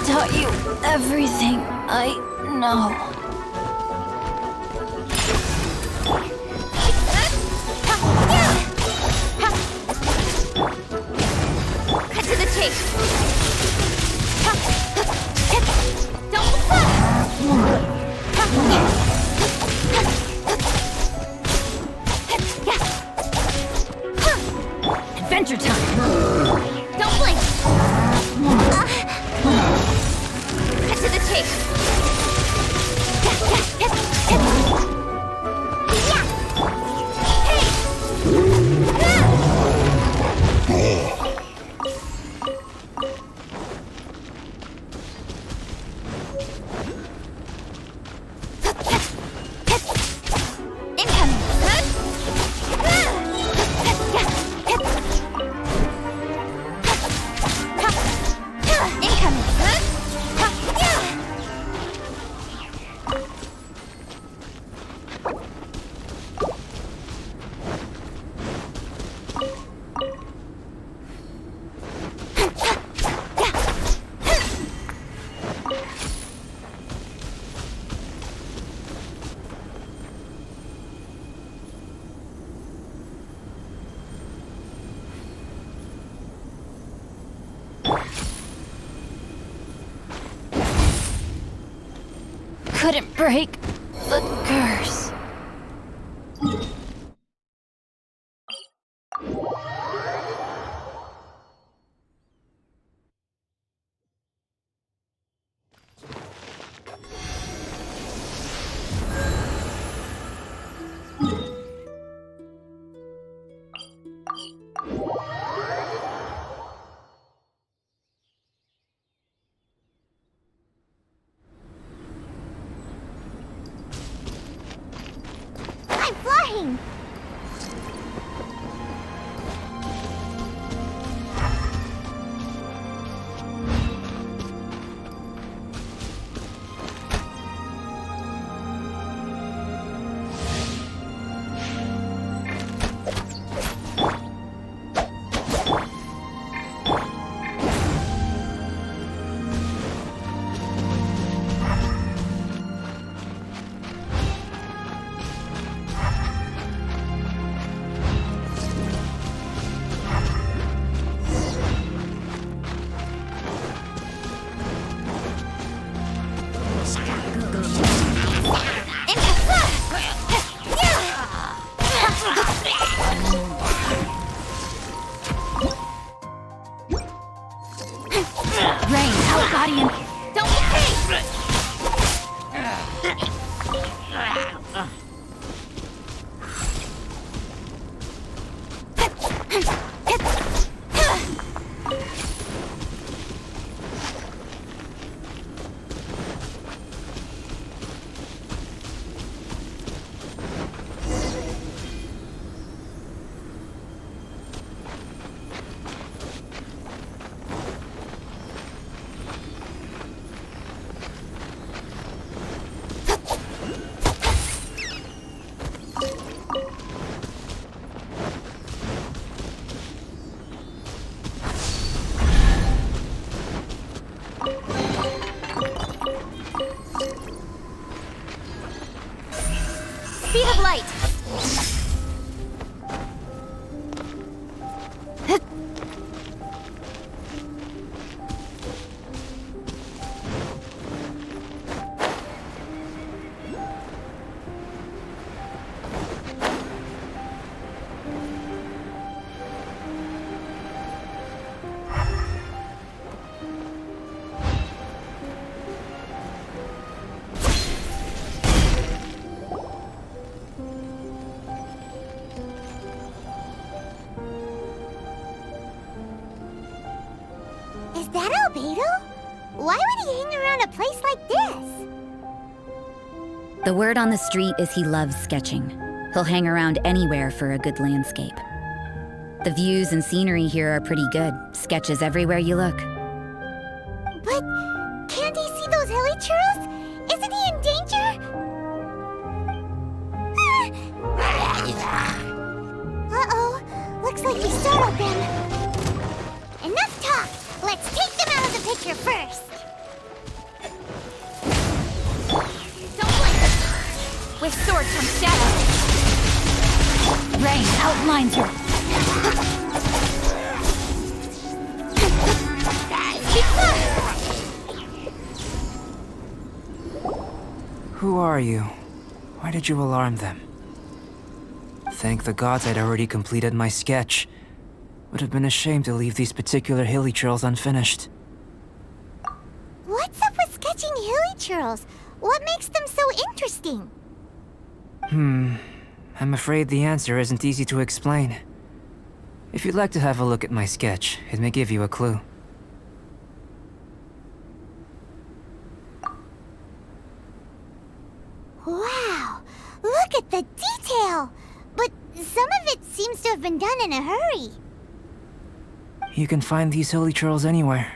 taught you everything I know. Cut to the chase. Don't. Adventure time! Don't blink! Cut to the chase! Couldn't break the curse. I'm flying! Rain, out guardian! Don't hit! Speed of light! Is that Albedo? Why would he hang around a place like this? The word on the street is he loves sketching. He'll hang around anywhere for a good landscape. The views and scenery here are pretty good. Sketches everywhere you look. But can't he see those hilly churros? Isn't he in danger? Uh-oh. Looks like we startled them. Enough talk. Let's take them out of the picture first. Don't blink. With sword comes shadow. Rain outlines her. Who are you? Why did you alarm them? Thank the gods I'd already completed my sketch. Would have been a shame to leave these particular hilly trails unfinished. What's up with sketching hilly churls? What makes them so interesting? I'm afraid the answer isn't easy to explain. If you'd like to have a look at my sketch, it may give you a clue. Wow! Look at the detail! But some of it seems to have been done in a hurry. You can find these hilly trails anywhere.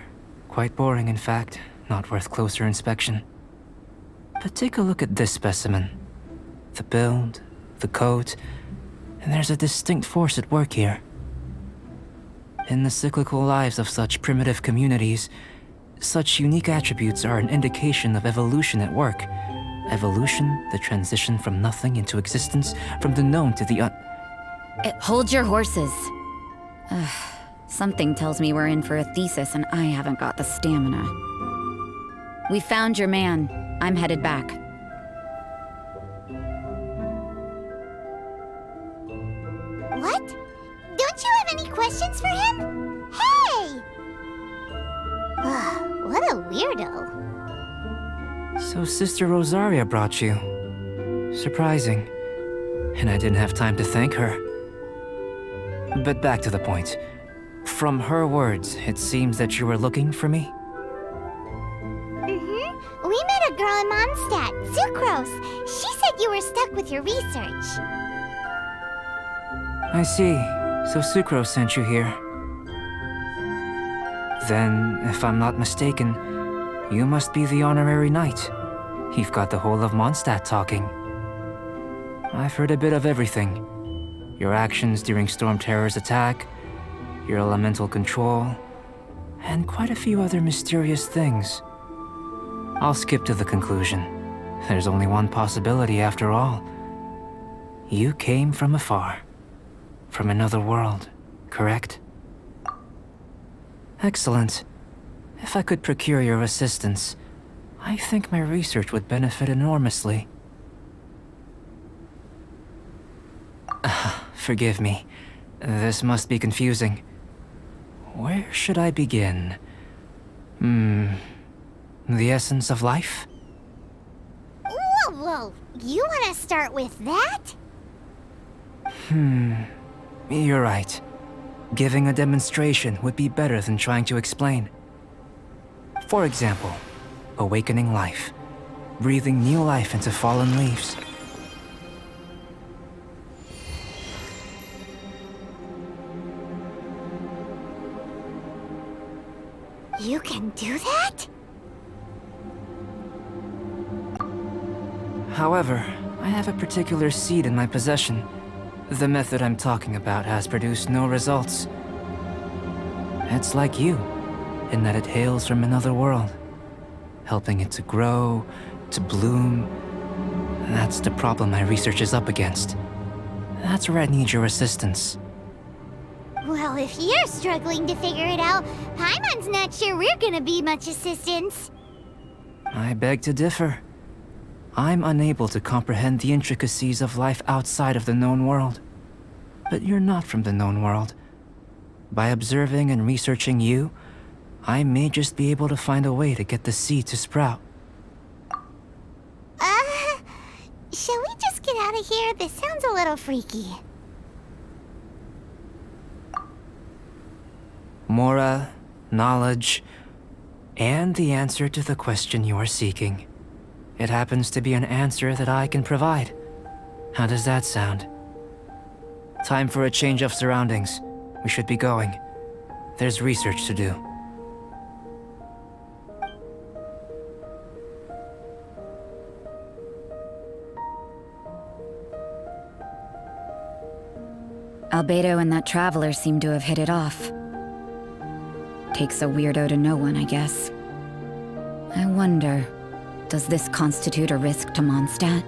Quite boring, in fact. Not worth closer inspection. But take a look at this specimen. The build, the coat, and there's a distinct force at work here. In the cyclical lives of such primitive communities, such unique attributes are an indication of evolution at work. Evolution, the transition from nothing into existence, from the known to the Hold your horses. Something tells me we're in for a thesis and I haven't got the stamina. We found your man. I'm headed back. What? Don't you have any questions for him? Hey! What a weirdo. So Sister Rosaria brought you. Surprising. And I didn't have time to thank her. But back to the point. From her words, it seems that you were looking for me? We met a girl in Mondstadt, Sucrose. She said you were stuck with your research. I see. So Sucrose sent you here. Then, if I'm not mistaken, you must be the honorary knight. You've got the whole of Mondstadt talking. I've heard a bit of everything. Your actions during Storm Terror's attack, your elemental control, and quite a few other mysterious things. I'll skip to the conclusion. There's only one possibility after all. You came from afar. From another world, correct? Excellent. If I could procure your assistance, I think my research would benefit enormously. Forgive me. This must be confusing. Where should I begin? The essence of life? Whoa. You want to start with that? You're right. Giving a demonstration would be better than trying to explain. For example, awakening life. Breathing new life into fallen leaves. You can do that? However, I have a particular seed in my possession. The method I'm talking about has produced no results. It's like you, in that it hails from another world, helping it to grow, to bloom. That's the problem my research is up against. That's where I need your assistance. Well, if you're struggling to figure it out, Paimon's not sure we're gonna be much assistance. I beg to differ. I'm unable to comprehend the intricacies of life outside of the known world. But you're not from the known world. By observing and researching you, I may just be able to find a way to get the seed to sprout. Shall we just get out of here? This sounds a little freaky. Mora, knowledge, and the answer to the question you are seeking. It happens to be an answer that I can provide. How does that sound? Time for a change of surroundings. We should be going. There's research to do. Albedo and that traveler seem to have hit it off. Takes a weirdo to know one, I guess. I wonder, does this constitute a risk to Mondstadt?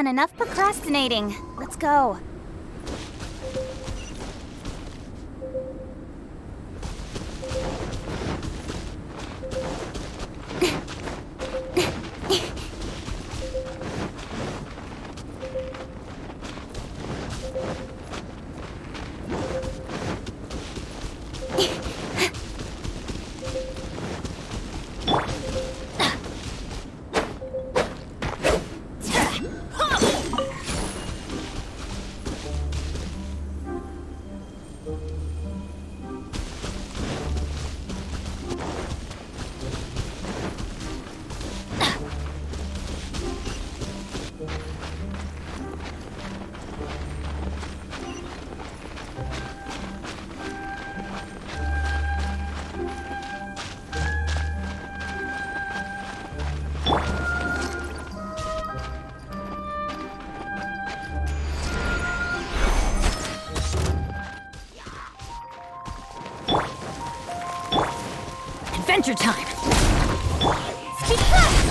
on, enough procrastinating. Let's go. Adventure time! Speed fast!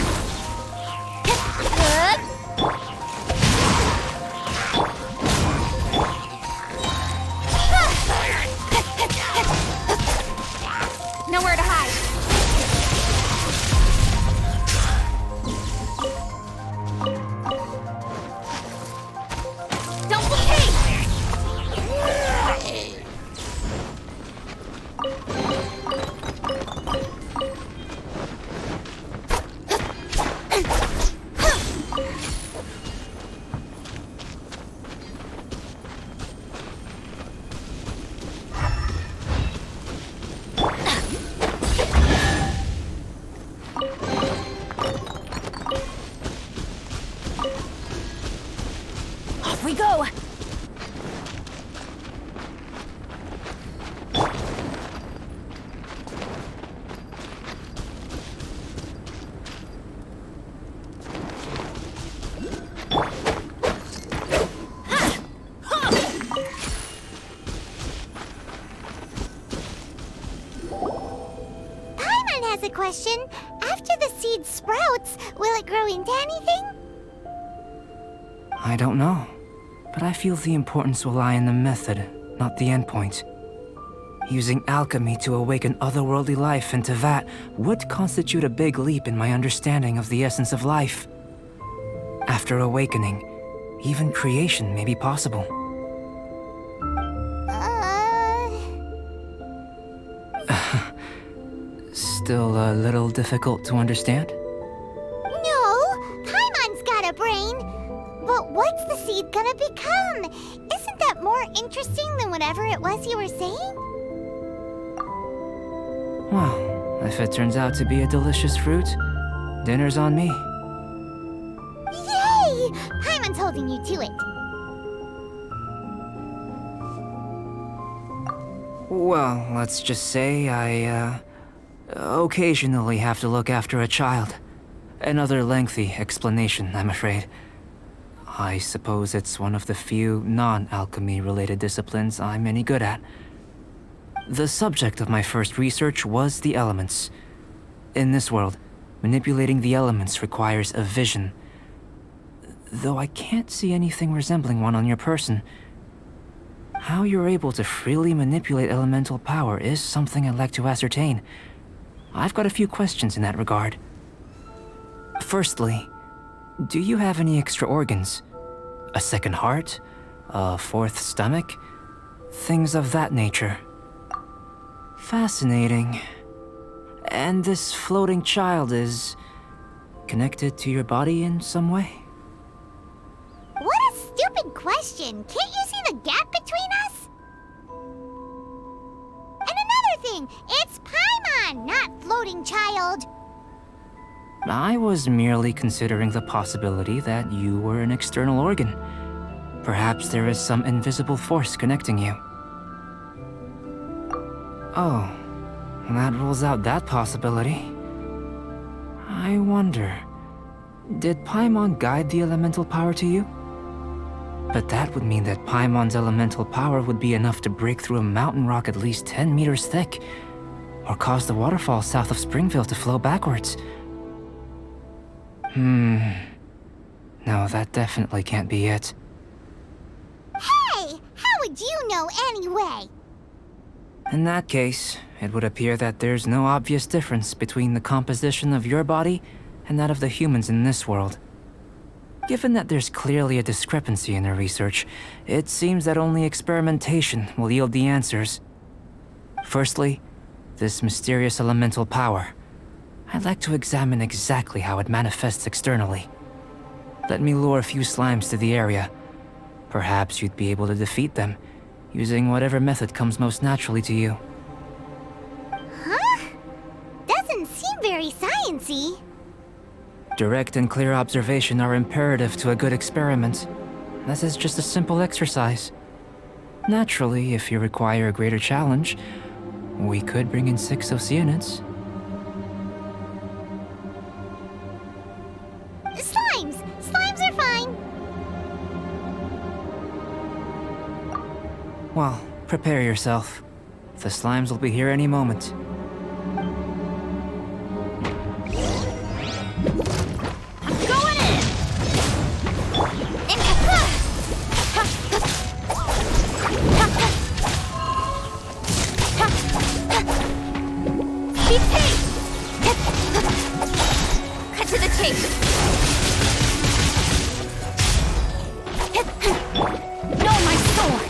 Nowhere to hide! Don't behave! Off we go! Paimon has a question. After the seed sprouts, will it grow into anything? I don't know, but I feel the importance will lie in the method, not the endpoint. Using alchemy to awaken otherworldly life into that would constitute a big leap in my understanding of the essence of life. After awakening, even creation may be possible. Still a little difficult to understand? No, Paimon's got a brain. But what's the seed gonna become? Isn't that more interesting than whatever it was you were saying? Well, if it turns out to be a delicious fruit, dinner's on me. Yay! Paimon's holding you to it. Well, let's just say I, occasionally have to look after a child. Another lengthy explanation, I'm afraid. I suppose it's one of the few non-alchemy related disciplines I'm any good at. The subject of my first research was the elements. In this world, manipulating the elements requires a vision. Though I can't see anything resembling one on your person. How you're able to freely manipulate elemental power is something I'd like to ascertain. I've got a few questions in that regard. Firstly, do you have any extra organs? A second heart? A fourth stomach? Things of that nature. Fascinating. And this floating child is connected to your body in some way? What a stupid question! Can't you see the gap between us? And another thing, it's Paimon, not floating child. I was merely considering the possibility that you were an external organ. Perhaps there is some invisible force connecting you. Oh, that rules out that possibility. I wonder, did Paimon guide the elemental power to you? But that would mean that Paimon's elemental power would be enough to break through a mountain rock at least 10 meters thick, or cause the waterfall south of Springville to flow backwards. Now No, that definitely can't be it. Hey! How would you know anyway? In that case, it would appear that there's no obvious difference between the composition of your body and that of the humans in this world. Given that there's clearly a discrepancy in the research, it seems that only experimentation will yield the answers. Firstly, this mysterious elemental power. I'd like to examine exactly how it manifests externally. Let me lure a few slimes to the area. Perhaps you'd be able to defeat them, using whatever method comes most naturally to you. Huh? Doesn't seem very sciencey. Direct and clear observation are imperative to a good experiment. This is just a simple exercise. Naturally, if you require a greater challenge, we could bring in 6 Oceanids. Slimes! Slimes are fine! Well, prepare yourself. The slimes will be here any moment. Going in! Keep pace! Cut to the chase! No, my sword!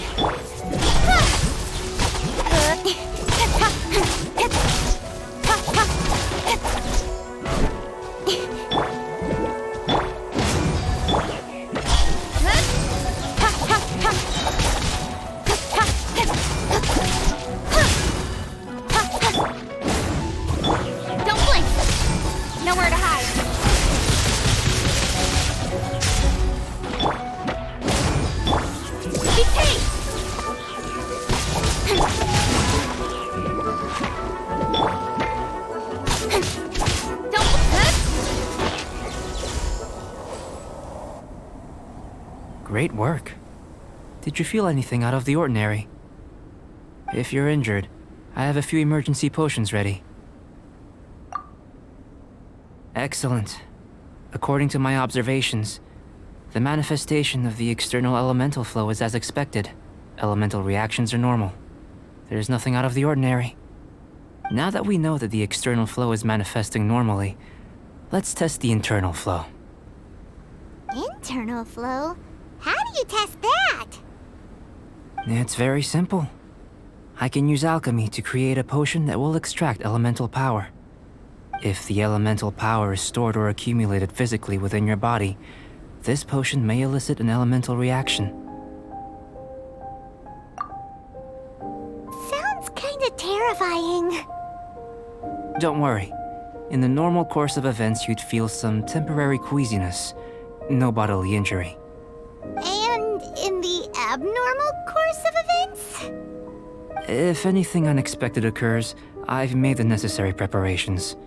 Don't blink! Nowhere to hide! Keep pace! Great work. Did you feel anything out of the ordinary? If you're injured, I have a few emergency potions ready. Excellent. According to my observations, the manifestation of the external elemental flow is as expected. Elemental reactions are normal. There's nothing out of the ordinary. Now that we know that the external flow is manifesting normally, let's test the internal flow. Internal flow? How do you test that? It's very simple. I can use alchemy to create a potion that will extract elemental power. If the elemental power is stored or accumulated physically within your body, this potion may elicit an elemental reaction. Sounds kinda terrifying. Don't worry. In the normal course of events, you'd feel some temporary queasiness. No bodily injury. And in the abnormal course of events? If anything unexpected occurs, I've made the necessary preparations.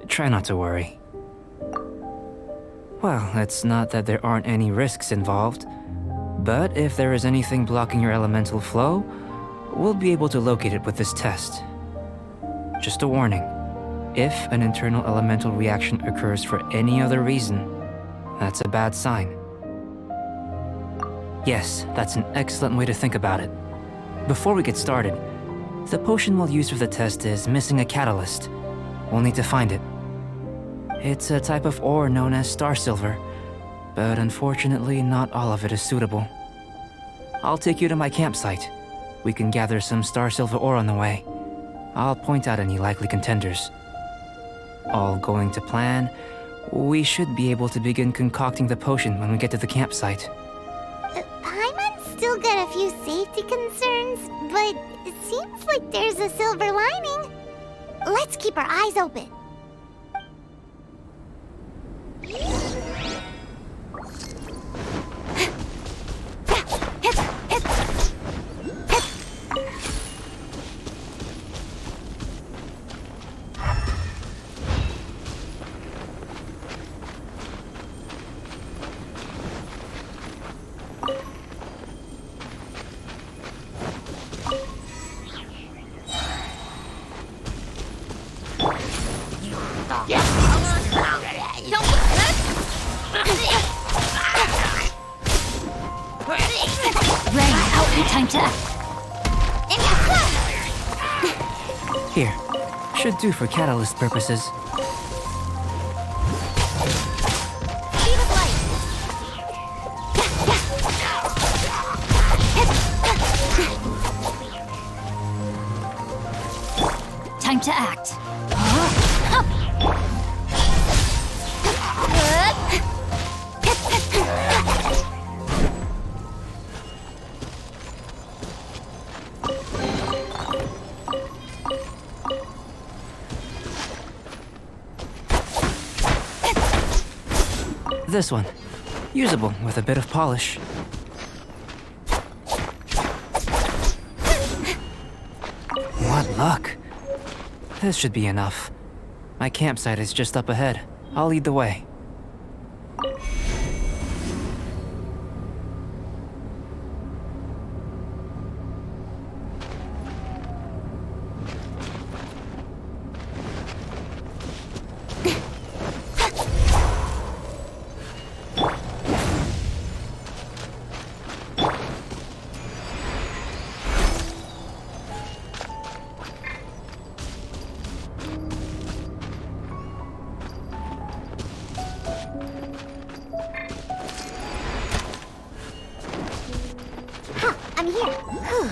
Try not to worry. Well, it's not that there aren't any risks involved, but if there is anything blocking your elemental flow, we'll be able to locate it with this test. Just a warning. If an internal elemental reaction occurs for any other reason, that's a bad sign. Yes, that's an excellent way to think about it. Before we get started, the potion we'll use for the test is missing a catalyst. We'll need to find it. It's a type of ore known as star silver, but unfortunately not all of it is suitable. I'll take you to my campsite. We can gather some star silver ore on the way. I'll point out any likely contenders. All going to plan, we should be able to begin concocting the potion when we get to the campsite. Paimon's still got a few safety concerns, but it seems like there's a silver lining. Let's keep our eyes open. Time to... Here. Should do for catalyst purposes. Beam of light. Time to act. This one. Usable with a bit of polish. What luck. This should be enough. My campsite is just up ahead. I'll lead the way. I'm here. Whew.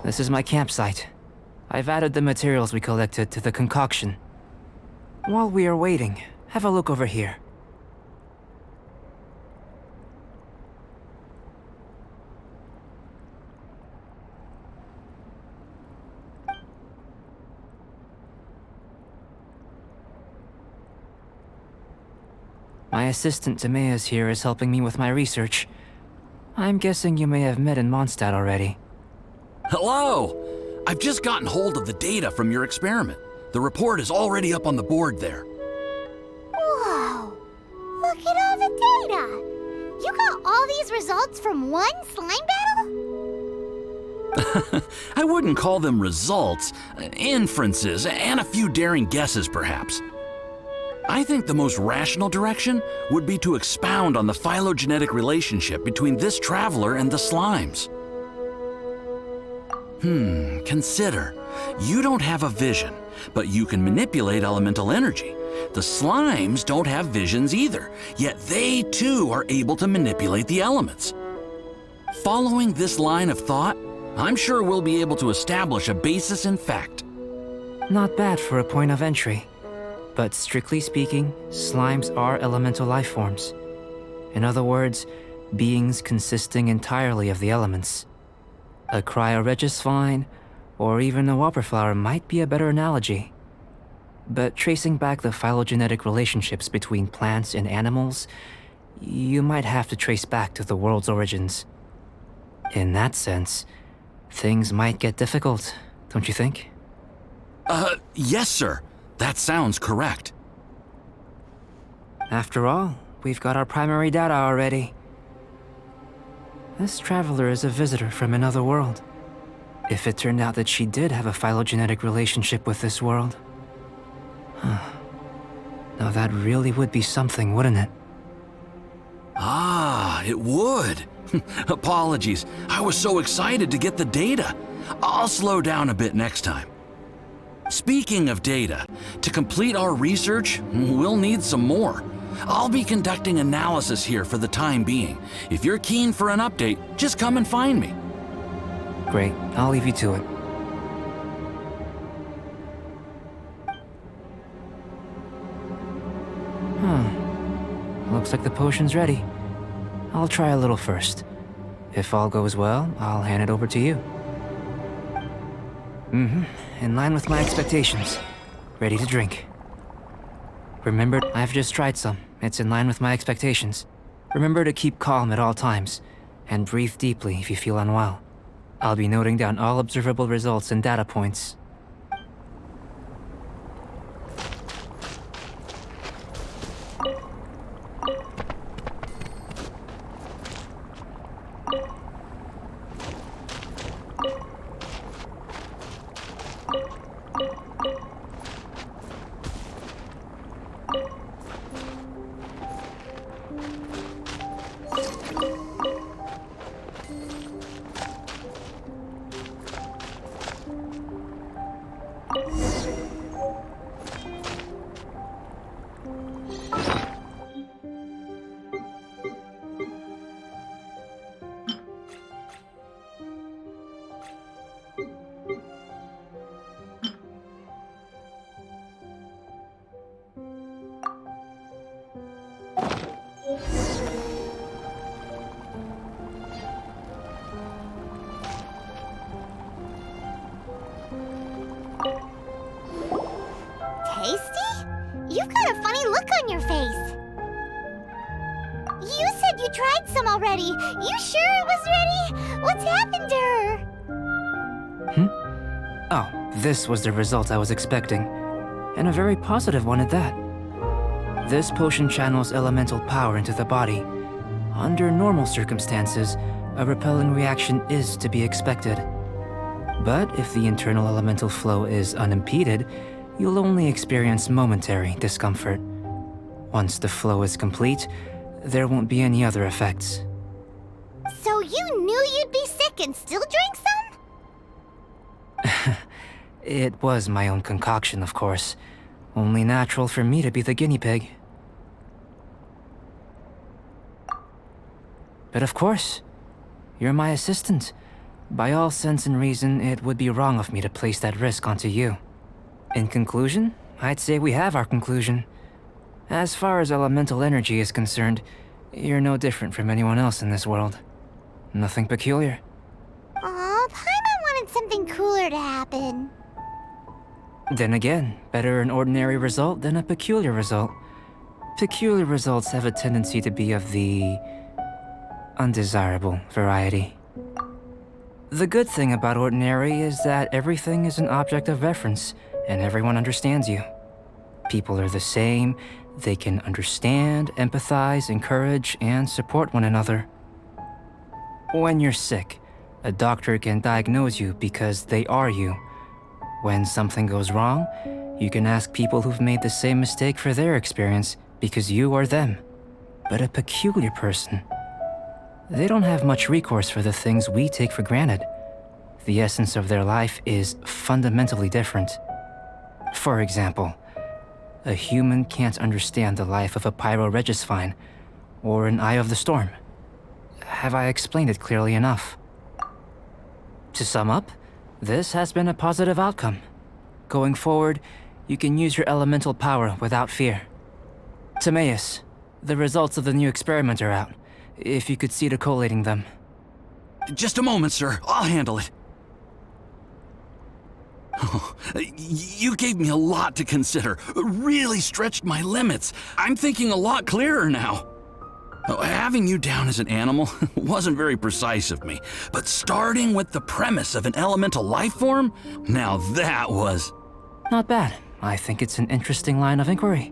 This is my campsite. I've added the materials we collected to the concoction. While we are waiting, have a look over here. My assistant Timaeus here is helping me with my research. I'm guessing you may have met in Mondstadt already. Hello! I've just gotten hold of the data from your experiment. The report is already up on the board there. Whoa! Look at all the data! You got all these results from one slime battle? I wouldn't call them results, inferences, and a few daring guesses perhaps. I think the most rational direction would be to expound on the phylogenetic relationship between this traveler and the slimes. Consider. You don't have a vision, but you can manipulate elemental energy. The slimes don't have visions either, yet they too are able to manipulate the elements. Following this line of thought, I'm sure we'll be able to establish a basis in fact. Not bad for a point of entry. But strictly speaking, slimes are elemental life forms. In other words, beings consisting entirely of the elements. A cryoregis vine, or even a whopperflower might be a better analogy. But tracing back the phylogenetic relationships between plants and animals, you might have to trace back to the world's origins. In that sense, things might get difficult, don't you think? Yes, sir. That sounds correct. After all, we've got our primary data already. This traveler is a visitor from another world. If it turned out that she did have a phylogenetic relationship with this world. Now that really would be something, wouldn't it? Ah, it would. Apologies. I was so excited to get the data. I'll slow down a bit next time. Speaking of data, to complete our research, we'll need some more. I'll be conducting analysis here for the time being. If you're keen for an update, just come and find me. Great, I'll leave you to it. Looks like the potion's ready. I'll try a little first. If all goes well, I'll hand it over to you. In line with my expectations. Ready to drink. Remember, I've just tried some. It's in line with my expectations. Remember to keep calm at all times, and breathe deeply if you feel unwell. I'll be noting down all observable results and data points. Tasty? You've got a funny look on your face. You said you tried some already. You sure it was ready? What's happened to her? Oh, this was the result I was expecting. And a very positive one at that. This potion channels elemental power into the body. Under normal circumstances, a repelling reaction is to be expected. But if the internal elemental flow is unimpeded, you'll only experience momentary discomfort. Once the flow is complete, there won't be any other effects. So you knew you'd be sick and still drank some? It was my own concoction, of course. Only natural for me to be the guinea pig. But of course, you're my assistant. By all sense and reason, it would be wrong of me to place that risk onto you. In conclusion, I'd say we have our conclusion. As far as elemental energy is concerned, you're no different from anyone else in this world. Nothing peculiar. Aw, Paimon wanted something cooler to happen. Then again, better an ordinary result than a peculiar result. Peculiar results have a tendency to be of the undesirable variety. The good thing about ordinary is that everything is an object of reference, and everyone understands you. People are the same, they can understand, empathize, encourage, and support one another. When you're sick, a doctor can diagnose you because they are you. When something goes wrong, you can ask people who've made the same mistake for their experience because you are them. But a peculiar person, they don't have much recourse for the things we take for granted. The essence of their life is fundamentally different. For example, a human can't understand the life of a pyroregisvine or an eye of the storm. Have I explained it clearly enough? To sum up, this has been a positive outcome. Going forward, you can use your elemental power without fear. Timaeus, the results of the new experiment are out. If you could see to collating them. Just a moment, sir. I'll handle it. Oh, you gave me a lot to consider. Really stretched my limits. I'm thinking a lot clearer now. Having you down as an animal wasn't very precise of me, but starting with the premise of an elemental life form, now that was... Not bad. I think it's an interesting line of inquiry.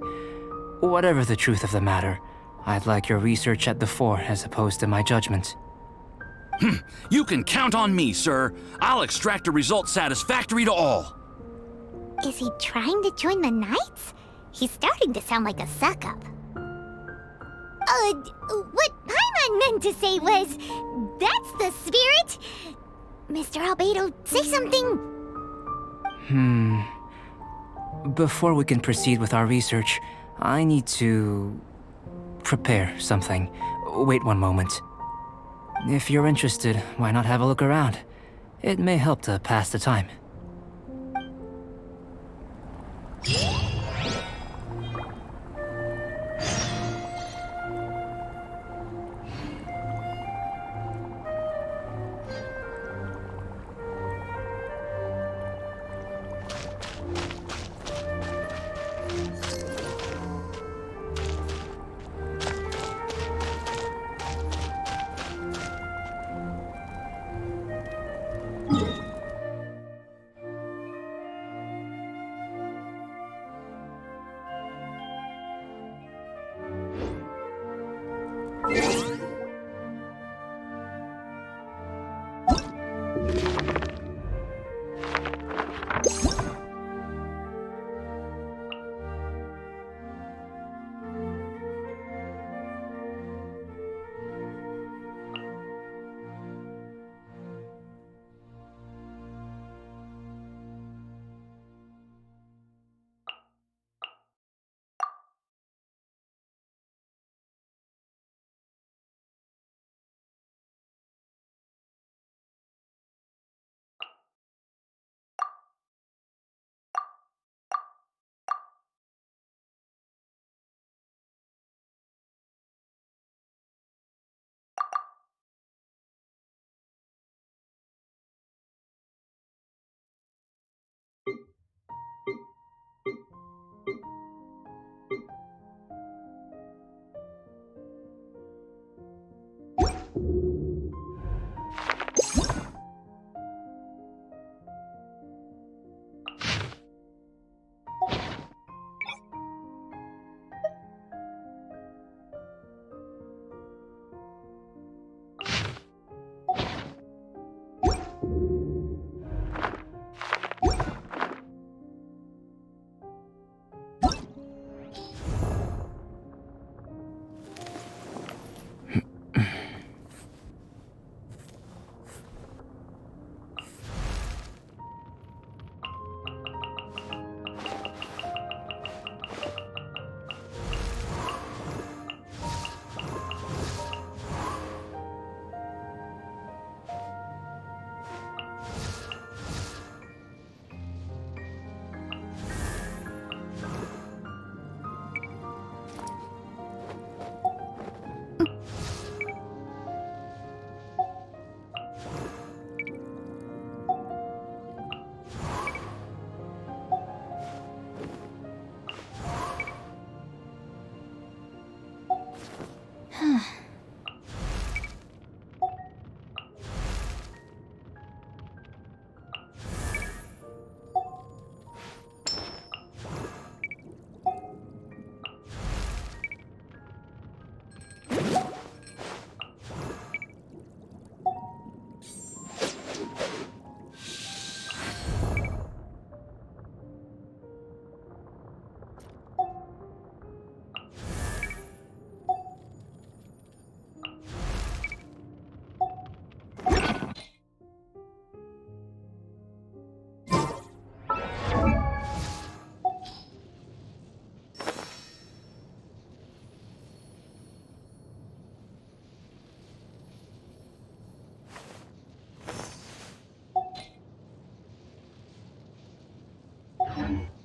Whatever the truth of the matter, I'd like your research at the fore as opposed to my judgment. You can count on me, sir. I'll extract a result satisfactory to all. Is he trying to join the Knights? He's starting to sound like a suck-up. What Paimon meant to say was, that's the spirit! Mr. Albedo, say something! Before we can proceed with our research, I need to... prepare something. Wait one moment. If you're interested, why not have a look around? It may help to pass the time. you.